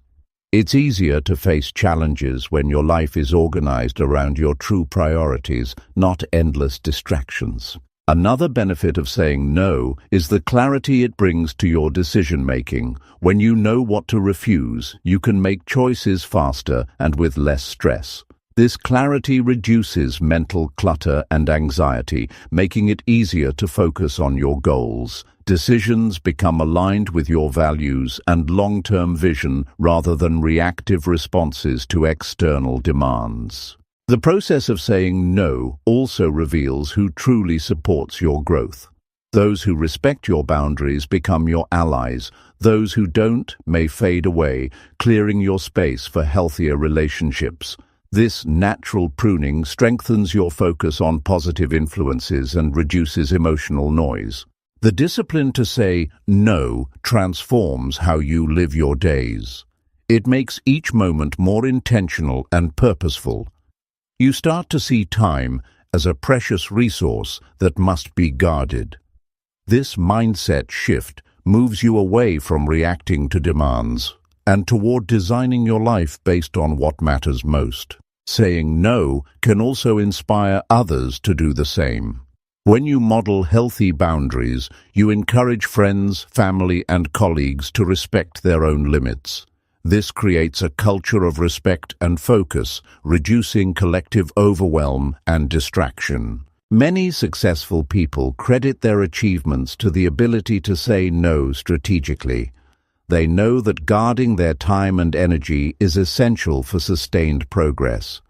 S1: It's easier to face challenges when your life is organized around your true priorities, not endless distractions. Another benefit of saying no is the clarity it brings to your decision-making. When you know what to refuse, you can make choices faster and with less stress. This clarity reduces mental clutter and anxiety, making it easier to focus on your goals. Decisions become aligned with your values and long-term vision rather than reactive responses to external demands. The process of saying no also reveals who truly supports your growth. Those who respect your boundaries become your allies. Those who don't may fade away, clearing your space for healthier relationships. This natural pruning strengthens your focus on positive influences and reduces emotional noise. The discipline to say no transforms how you live your days. It makes each moment more intentional and purposeful. You start to see time as a precious resource that must be guarded. This mindset shift moves you away from reacting to demands and toward designing your life based on what matters most. Saying no can also inspire others to do the same. When you model healthy boundaries, you encourage friends, family, and colleagues to respect their own limits. This creates a culture of respect and focus, reducing collective overwhelm and distraction. Many successful people credit their achievements to the ability to say no strategically. They know that guarding their time and energy is essential for sustained progress.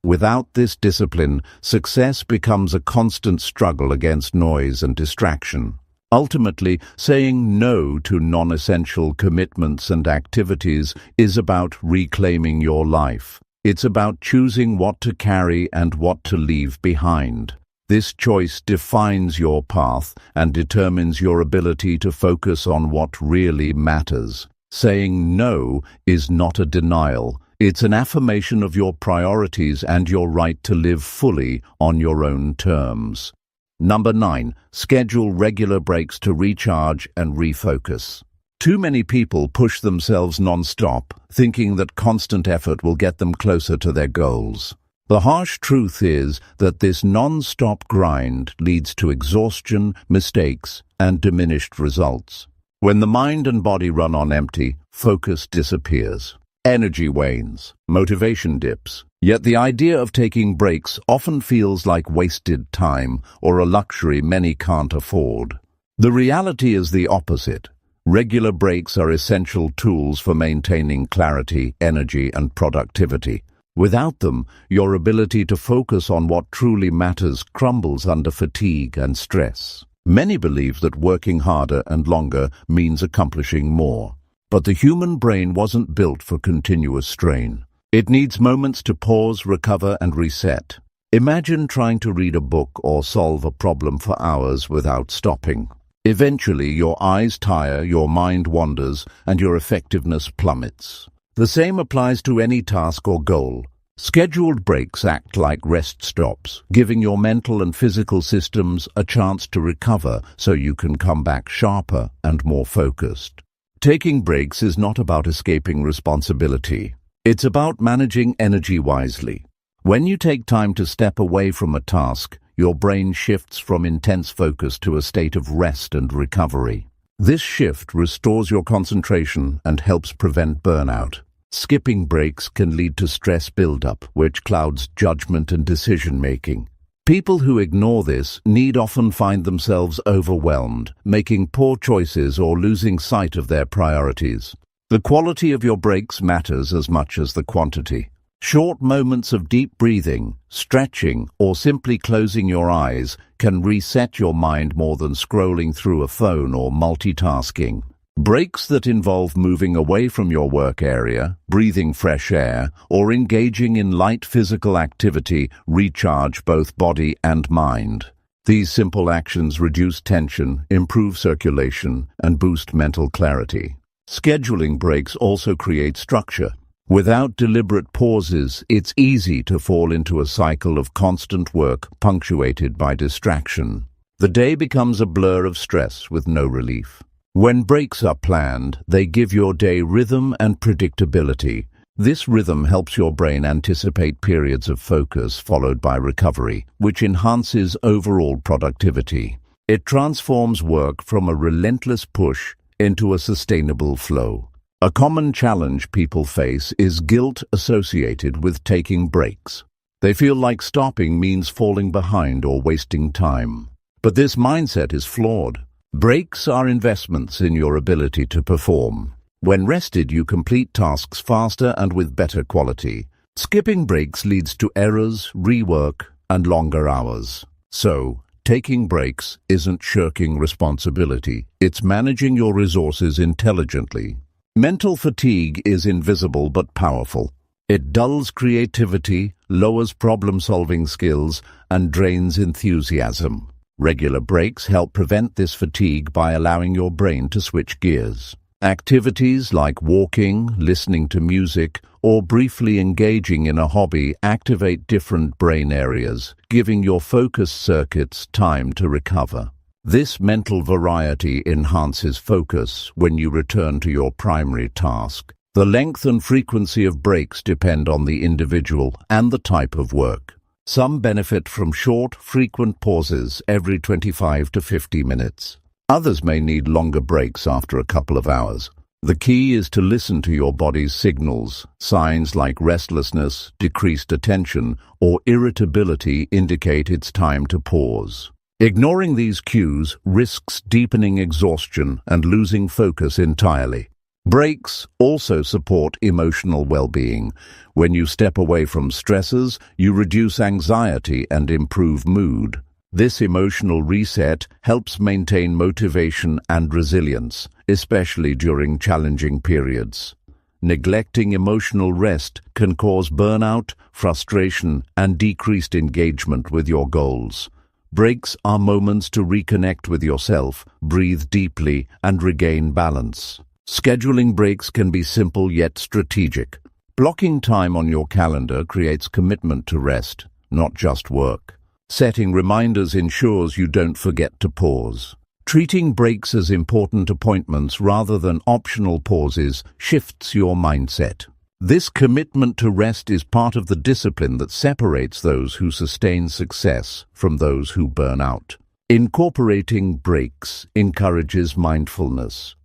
S1: Without this discipline, success becomes a constant struggle against noise and distraction. Ultimately, saying no to non-essential commitments and activities is about reclaiming your life. It's about choosing what to carry and what to leave behind. This choice defines your path and determines your ability to focus on what really matters. Saying no is not a denial. It's an affirmation of your priorities and your right to live fully on your own terms. Number 9. Schedule regular breaks to recharge and refocus. Too many people push themselves non-stop, thinking that constant effort will get them closer to their goals. The harsh truth is that this non-stop grind leads to exhaustion, mistakes, and diminished results. When the mind and body run on empty, focus disappears. Energy wanes, motivation dips. Yet the idea of taking breaks often feels like wasted time or a luxury many can't afford. The reality is the opposite. Regular breaks are essential tools for maintaining clarity, energy, and productivity. Without them, your ability to focus on what truly matters crumbles under fatigue and stress. Many believe that working harder and longer means accomplishing more. But the human brain wasn't built for continuous strain. It needs moments to pause, recover, and reset. Imagine trying to read a book or solve a problem for hours without stopping. Eventually, your eyes tire, your mind wanders, and your effectiveness plummets. The same applies to any task or goal. Scheduled breaks act like rest stops, giving your mental and physical systems a chance to recover so you can come back sharper and more focused. Taking breaks is not about escaping responsibility. It's about managing energy wisely. When you take time to step away from a task, your brain shifts from intense focus to a state of rest and recovery. This shift restores your concentration and helps prevent burnout. Skipping breaks can lead to stress buildup, which clouds judgment and decision-making. People who ignore this need often find themselves overwhelmed, making poor choices or losing sight of their priorities. The quality of your breaks matters as much as the quantity. Short moments of deep breathing, stretching, or simply closing your eyes can reset your mind more than scrolling through a phone or multitasking. Breaks that involve moving away from your work area, breathing fresh air, or engaging in light physical activity recharge both body and mind. These simple actions reduce tension, improve circulation, and boost mental clarity. Scheduling breaks also create structure. Without deliberate pauses, it's easy to fall into a cycle of constant work punctuated by distraction. The day becomes a blur of stress with no relief. When breaks are planned, they give your day rhythm and predictability. This rhythm helps your brain anticipate periods of focus followed by recovery, which enhances overall productivity. It transforms work from a relentless push into a sustainable flow. A common challenge people face is guilt associated with taking breaks. They feel like stopping means falling behind or wasting time. But this mindset is flawed. Breaks are investments in your ability to perform. When rested, you complete tasks faster and with better quality. Skipping breaks leads to errors, rework, and longer hours. So, taking breaks isn't shirking responsibility. It's managing your resources intelligently. Mental fatigue is invisible but powerful. It dulls creativity, lowers problem-solving skills, and drains enthusiasm. Regular breaks help prevent this fatigue by allowing your brain to switch gears. Activities like walking, listening to music, or briefly engaging in a hobby activate different brain areas, giving your focus circuits time to recover. This mental variety enhances focus when you return to your primary task. The length and frequency of breaks depend on the individual and the type of work. Some benefit from short, frequent pauses every 25 to 50 minutes. Others may need longer breaks after a couple of hours. The key is to listen to your body's signals. Signs like restlessness, decreased attention, or irritability indicate it's time to pause. Ignoring these cues risks deepening exhaustion and losing focus entirely. Breaks also support emotional well-being. When you step away from stresses, you reduce anxiety and improve mood. This emotional reset helps maintain motivation and resilience, especially during challenging periods. Neglecting emotional rest can cause burnout, frustration, and decreased engagement with your goals. Breaks are moments to reconnect with yourself, breathe deeply, and regain balance. Scheduling breaks can be simple yet strategic. Blocking time on your calendar creates commitment to rest, not just work. Setting reminders ensures you don't forget to pause. Treating breaks as important appointments rather than optional pauses shifts your mindset. This commitment to rest is part of the discipline that separates those who sustain success from those who burn out. Incorporating breaks encourages mindfulness.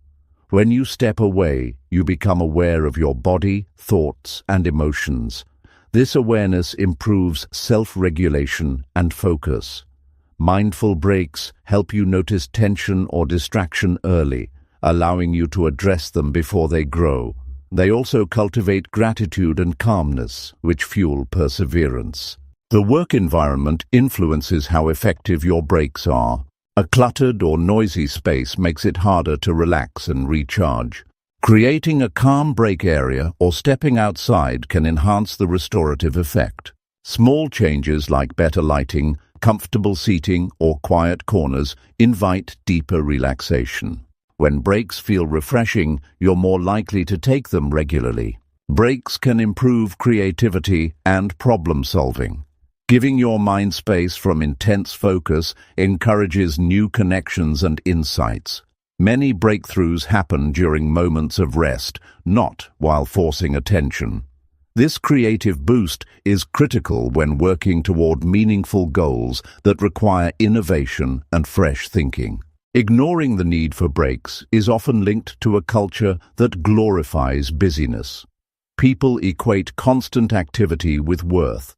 S1: When you step away, you become aware of your body, thoughts, and emotions. This awareness improves self-regulation and focus. Mindful breaks help you notice tension or distraction early, allowing you to address them before they grow. They also cultivate gratitude and calmness, which fuel perseverance. The work environment influences how effective your breaks are. A cluttered or noisy space makes it harder to relax and recharge. Creating a calm break area or stepping outside can enhance the restorative effect. Small changes like better lighting, comfortable seating, or quiet corners invite deeper relaxation. When breaks feel refreshing, you're more likely to take them regularly. Breaks can improve creativity and problem-solving. Giving your mind space from intense focus encourages new connections and insights. Many breakthroughs happen during moments of rest, not while forcing attention. This creative boost is critical when working toward meaningful goals that require innovation and fresh thinking. Ignoring the need for breaks is often linked to a culture that glorifies busyness. People equate constant activity with worth.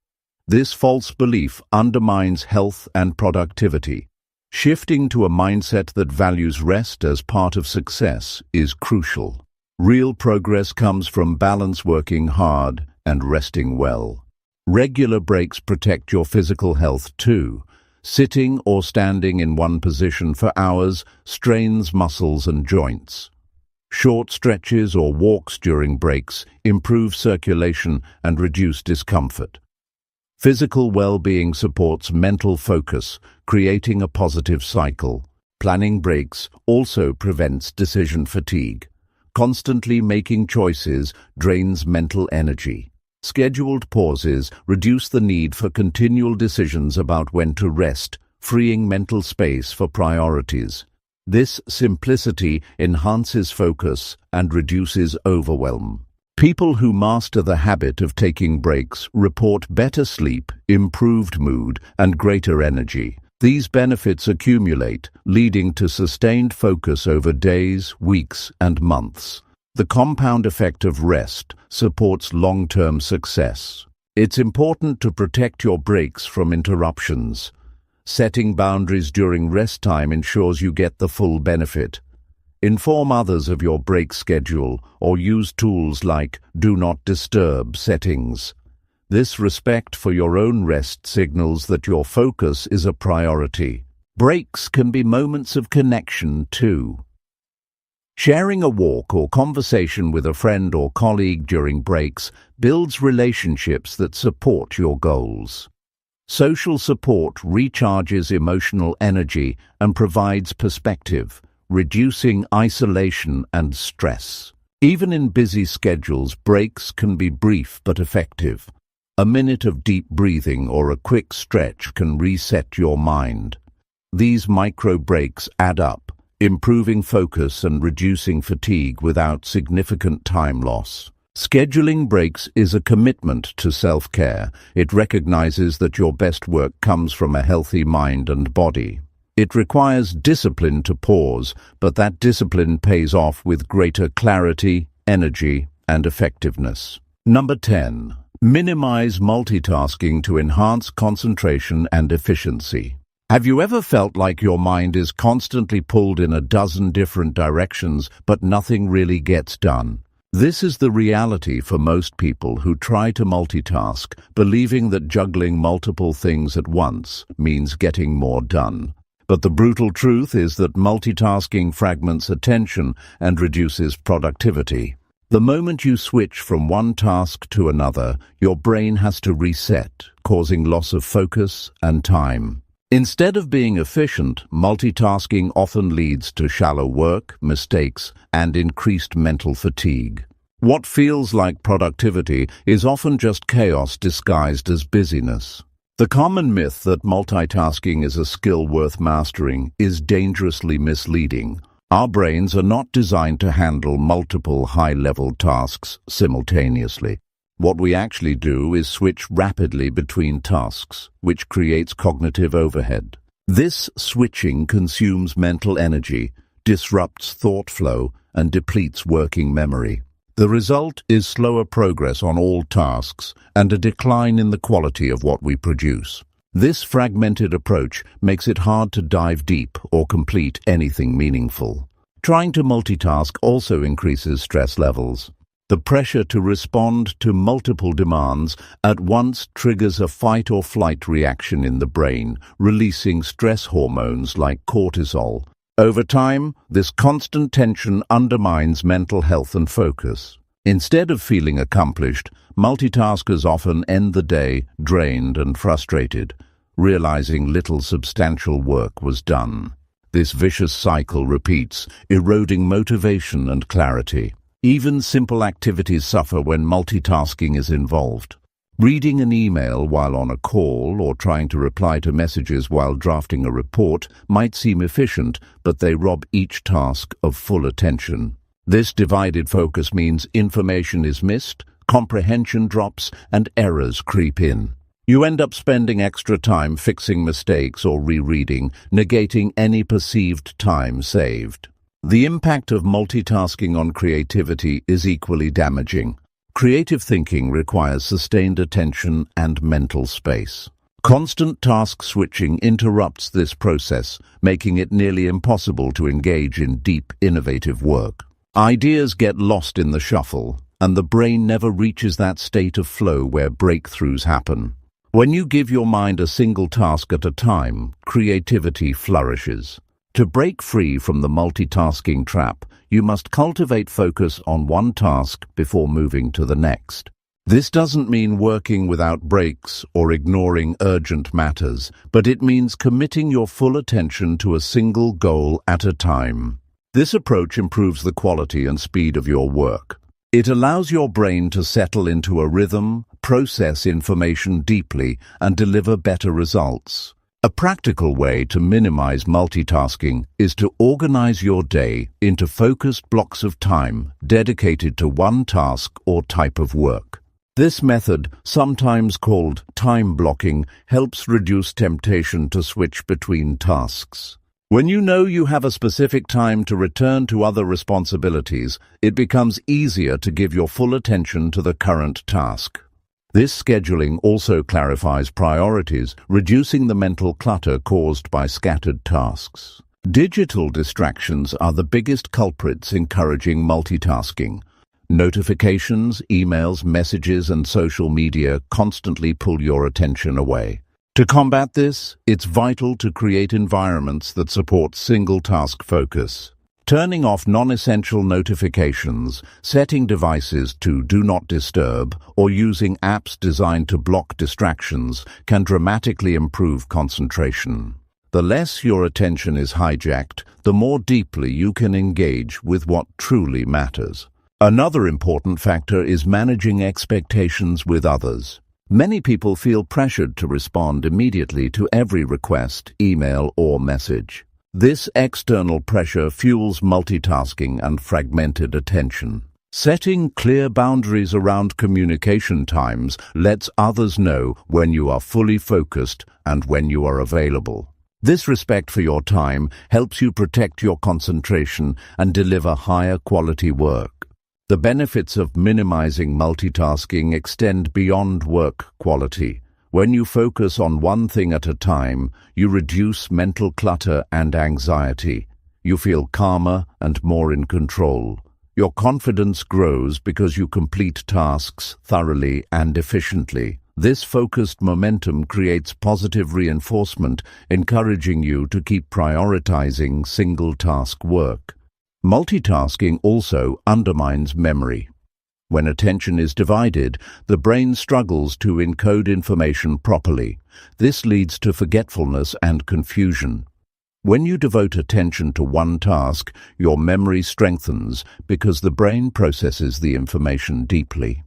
S1: This false belief undermines health and productivity. Shifting to a mindset that values rest as part of success is crucial. Real progress comes from balance, working hard and resting well. Regular breaks protect your physical health too. Sitting or standing in one position for hours strains muscles and joints. Short stretches or walks during breaks improve circulation and reduce discomfort. Physical well-being supports mental focus, creating a positive cycle. Planning breaks also prevents decision fatigue. Constantly making choices drains mental energy. Scheduled pauses reduce the need for continual decisions about when to rest, freeing mental space for priorities. This simplicity enhances focus and reduces overwhelm. People who master the habit of taking breaks report better sleep, improved mood, and greater energy. These benefits accumulate, leading to sustained focus over days, weeks, and months. The compound effect of rest supports long-term success. It's important to protect your breaks from interruptions. Setting boundaries during rest time ensures you get the full benefit. Inform others of your break schedule or use tools like Do Not Disturb settings. This respect for your own rest signals that your focus is a priority. Breaks can be moments of connection too. Sharing a walk or conversation with a friend or colleague during breaks builds relationships that support your goals. Social support recharges emotional energy and provides perspective, reducing isolation and stress. Even in busy schedules, breaks can be brief but effective. A minute of deep breathing or a quick stretch can reset your mind. These micro breaks add up, improving focus and reducing fatigue without significant time loss. Scheduling breaks is a commitment to self-care. It recognizes that your best work comes from a healthy mind and body. It requires discipline to pause, but that discipline pays off with greater clarity, energy, and effectiveness. Number 10. Minimize multitasking to enhance concentration and efficiency. Have you ever felt like your mind is constantly pulled in a dozen different directions, but nothing really gets done? This is the reality for most people who try to multitask, believing that juggling multiple things at once means getting more done. But the brutal truth is that multitasking fragments attention and reduces productivity. The moment you switch from one task to another, your brain has to reset, causing loss of focus and time. Instead of being efficient, multitasking often leads to shallow work, mistakes, and increased mental fatigue. What feels like productivity is often just chaos disguised as busyness. The common myth that multitasking is a skill worth mastering is dangerously misleading. Our brains are not designed to handle multiple high-level tasks simultaneously. What we actually do is switch rapidly between tasks, which creates cognitive overhead. This switching consumes mental energy, disrupts thought flow, and depletes working memory. The result is slower progress on all tasks and a decline in the quality of what we produce. This fragmented approach makes it hard to dive deep or complete anything meaningful. Trying to multitask also increases stress levels. The pressure to respond to multiple demands at once triggers a fight-or-flight reaction in the brain, releasing stress hormones like cortisol. Over time, this constant tension undermines mental health and focus. Instead of feeling accomplished, multitaskers often end the day drained and frustrated, realizing little substantial work was done. This vicious cycle repeats, eroding motivation and clarity. Even simple activities suffer when multitasking is involved. Reading an email while on a call or trying to reply to messages while drafting a report might seem efficient, but they rob each task of full attention. This divided focus means information is missed, comprehension drops, and errors creep in. You end up spending extra time fixing mistakes or rereading, negating any perceived time saved. The impact of multitasking on creativity is equally damaging. Creative thinking requires sustained attention and mental space. Constant task switching interrupts this process, making it nearly impossible to engage in deep, innovative work. Ideas get lost in the shuffle, and the brain never reaches that state of flow where breakthroughs happen. When you give your mind a single task at a time, creativity flourishes. To break free from the multitasking trap, you must cultivate focus on one task before moving to the next. This doesn't mean working without breaks or ignoring urgent matters, but it means committing your full attention to a single goal at a time. This approach improves the quality and speed of your work. It allows your brain to settle into a rhythm, process information deeply, and deliver better results. A practical way to minimize multitasking is to organize your day into focused blocks of time dedicated to one task or type of work. This method, sometimes called time blocking, helps reduce temptation to switch between tasks. When you know you have a specific time to return to other responsibilities, it becomes easier to give your full attention to the current task. This scheduling also clarifies priorities, reducing the mental clutter caused by scattered tasks. Digital distractions are the biggest culprits encouraging multitasking. Notifications, emails, messages, and social media constantly pull your attention away. To combat this, it's vital to create environments that support single-task focus. Turning off non-essential notifications, setting devices to Do Not Disturb, or using apps designed to block distractions can dramatically improve concentration. The less your attention is hijacked, the more deeply you can engage with what truly matters. Another important factor is managing expectations with others. Many people feel pressured to respond immediately to every request, email, or message. This external pressure fuels multitasking and fragmented attention. Setting clear boundaries around communication times lets others know when you are fully focused and when you are available. This respect for your time helps you protect your concentration and deliver higher quality work. The benefits of minimizing multitasking extend beyond work quality. When you focus on one thing at a time, you reduce mental clutter and anxiety. You feel calmer and more in control. Your confidence grows because you complete tasks thoroughly and efficiently. This focused momentum creates positive reinforcement, encouraging you to keep prioritizing single-task work. Multitasking also undermines memory. When attention is divided, the brain struggles to encode information properly. This leads to forgetfulness and confusion. When you devote attention to one task, your memory strengthens because the brain processes the information deeply.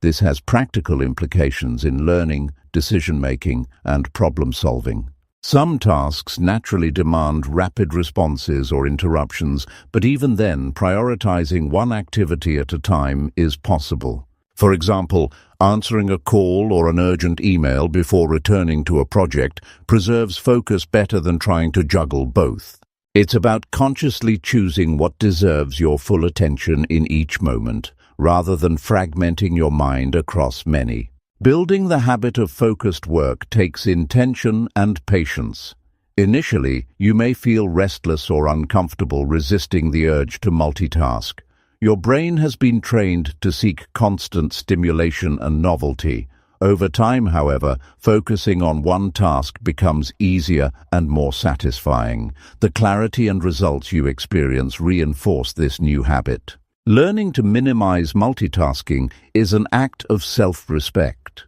S1: This has practical implications in learning, decision-making, and problem-solving. Some tasks naturally demand rapid responses or interruptions, but even then, prioritizing one activity at a time is possible. For example, answering a call or an urgent email before returning to a project preserves focus better than trying to juggle both. It's about consciously choosing what deserves your full attention in each moment, rather than fragmenting your mind across many. Building the habit of focused work takes intention and patience. Initially, you may feel restless or uncomfortable resisting the urge to multitask. Your brain has been trained to seek constant stimulation and novelty. Over time, however, focusing on one task becomes easier and more satisfying. The clarity and results you experience reinforce this new habit. Learning to minimize multitasking is an act of self-respect.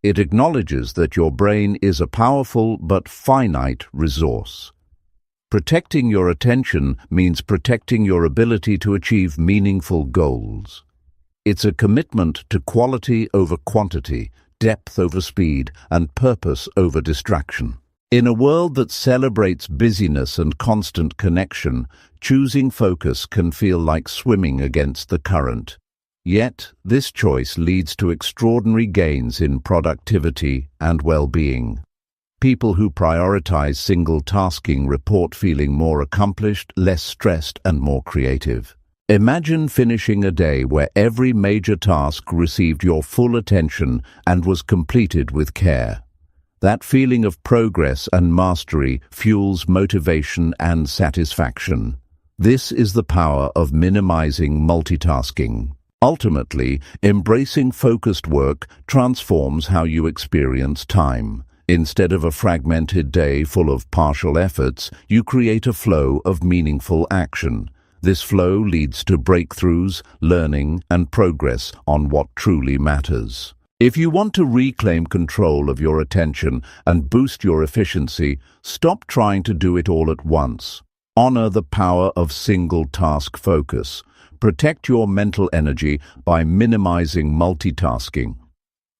S1: It acknowledges that your brain is a powerful but finite resource. Protecting your attention means protecting your ability to achieve meaningful goals. It's a commitment to quality over quantity, depth over speed, and purpose over distraction. In a world that celebrates busyness and constant connection, choosing focus can feel like swimming against the current. Yet, this choice leads to extraordinary gains in productivity and well-being. People who prioritize single-tasking report feeling more accomplished, less stressed, and more creative. Imagine finishing a day where every major task received your full attention and was completed with care. That feeling of progress and mastery fuels motivation and satisfaction. This is the power of minimizing multitasking. Ultimately, embracing focused work transforms how you experience time. Instead of a fragmented day full of partial efforts, you create a flow of meaningful action. This flow leads to breakthroughs, learning, and progress on what truly matters. If you want to reclaim control of your attention and boost your efficiency, stop trying to do it all at once. Honor the power of single-task focus. Protect your mental energy by minimizing multitasking.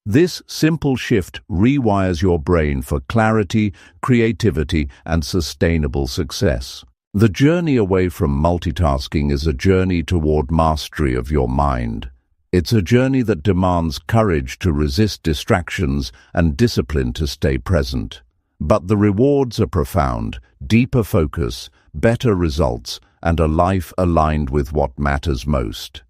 S1: This simple shift rewires your brain for clarity, creativity, and sustainable success. The journey away from multitasking is a journey toward mastery of your mind. It's a journey that demands courage to resist distractions and discipline to stay present. But the rewards are profound: deeper focus, better results, and a life aligned with what matters most.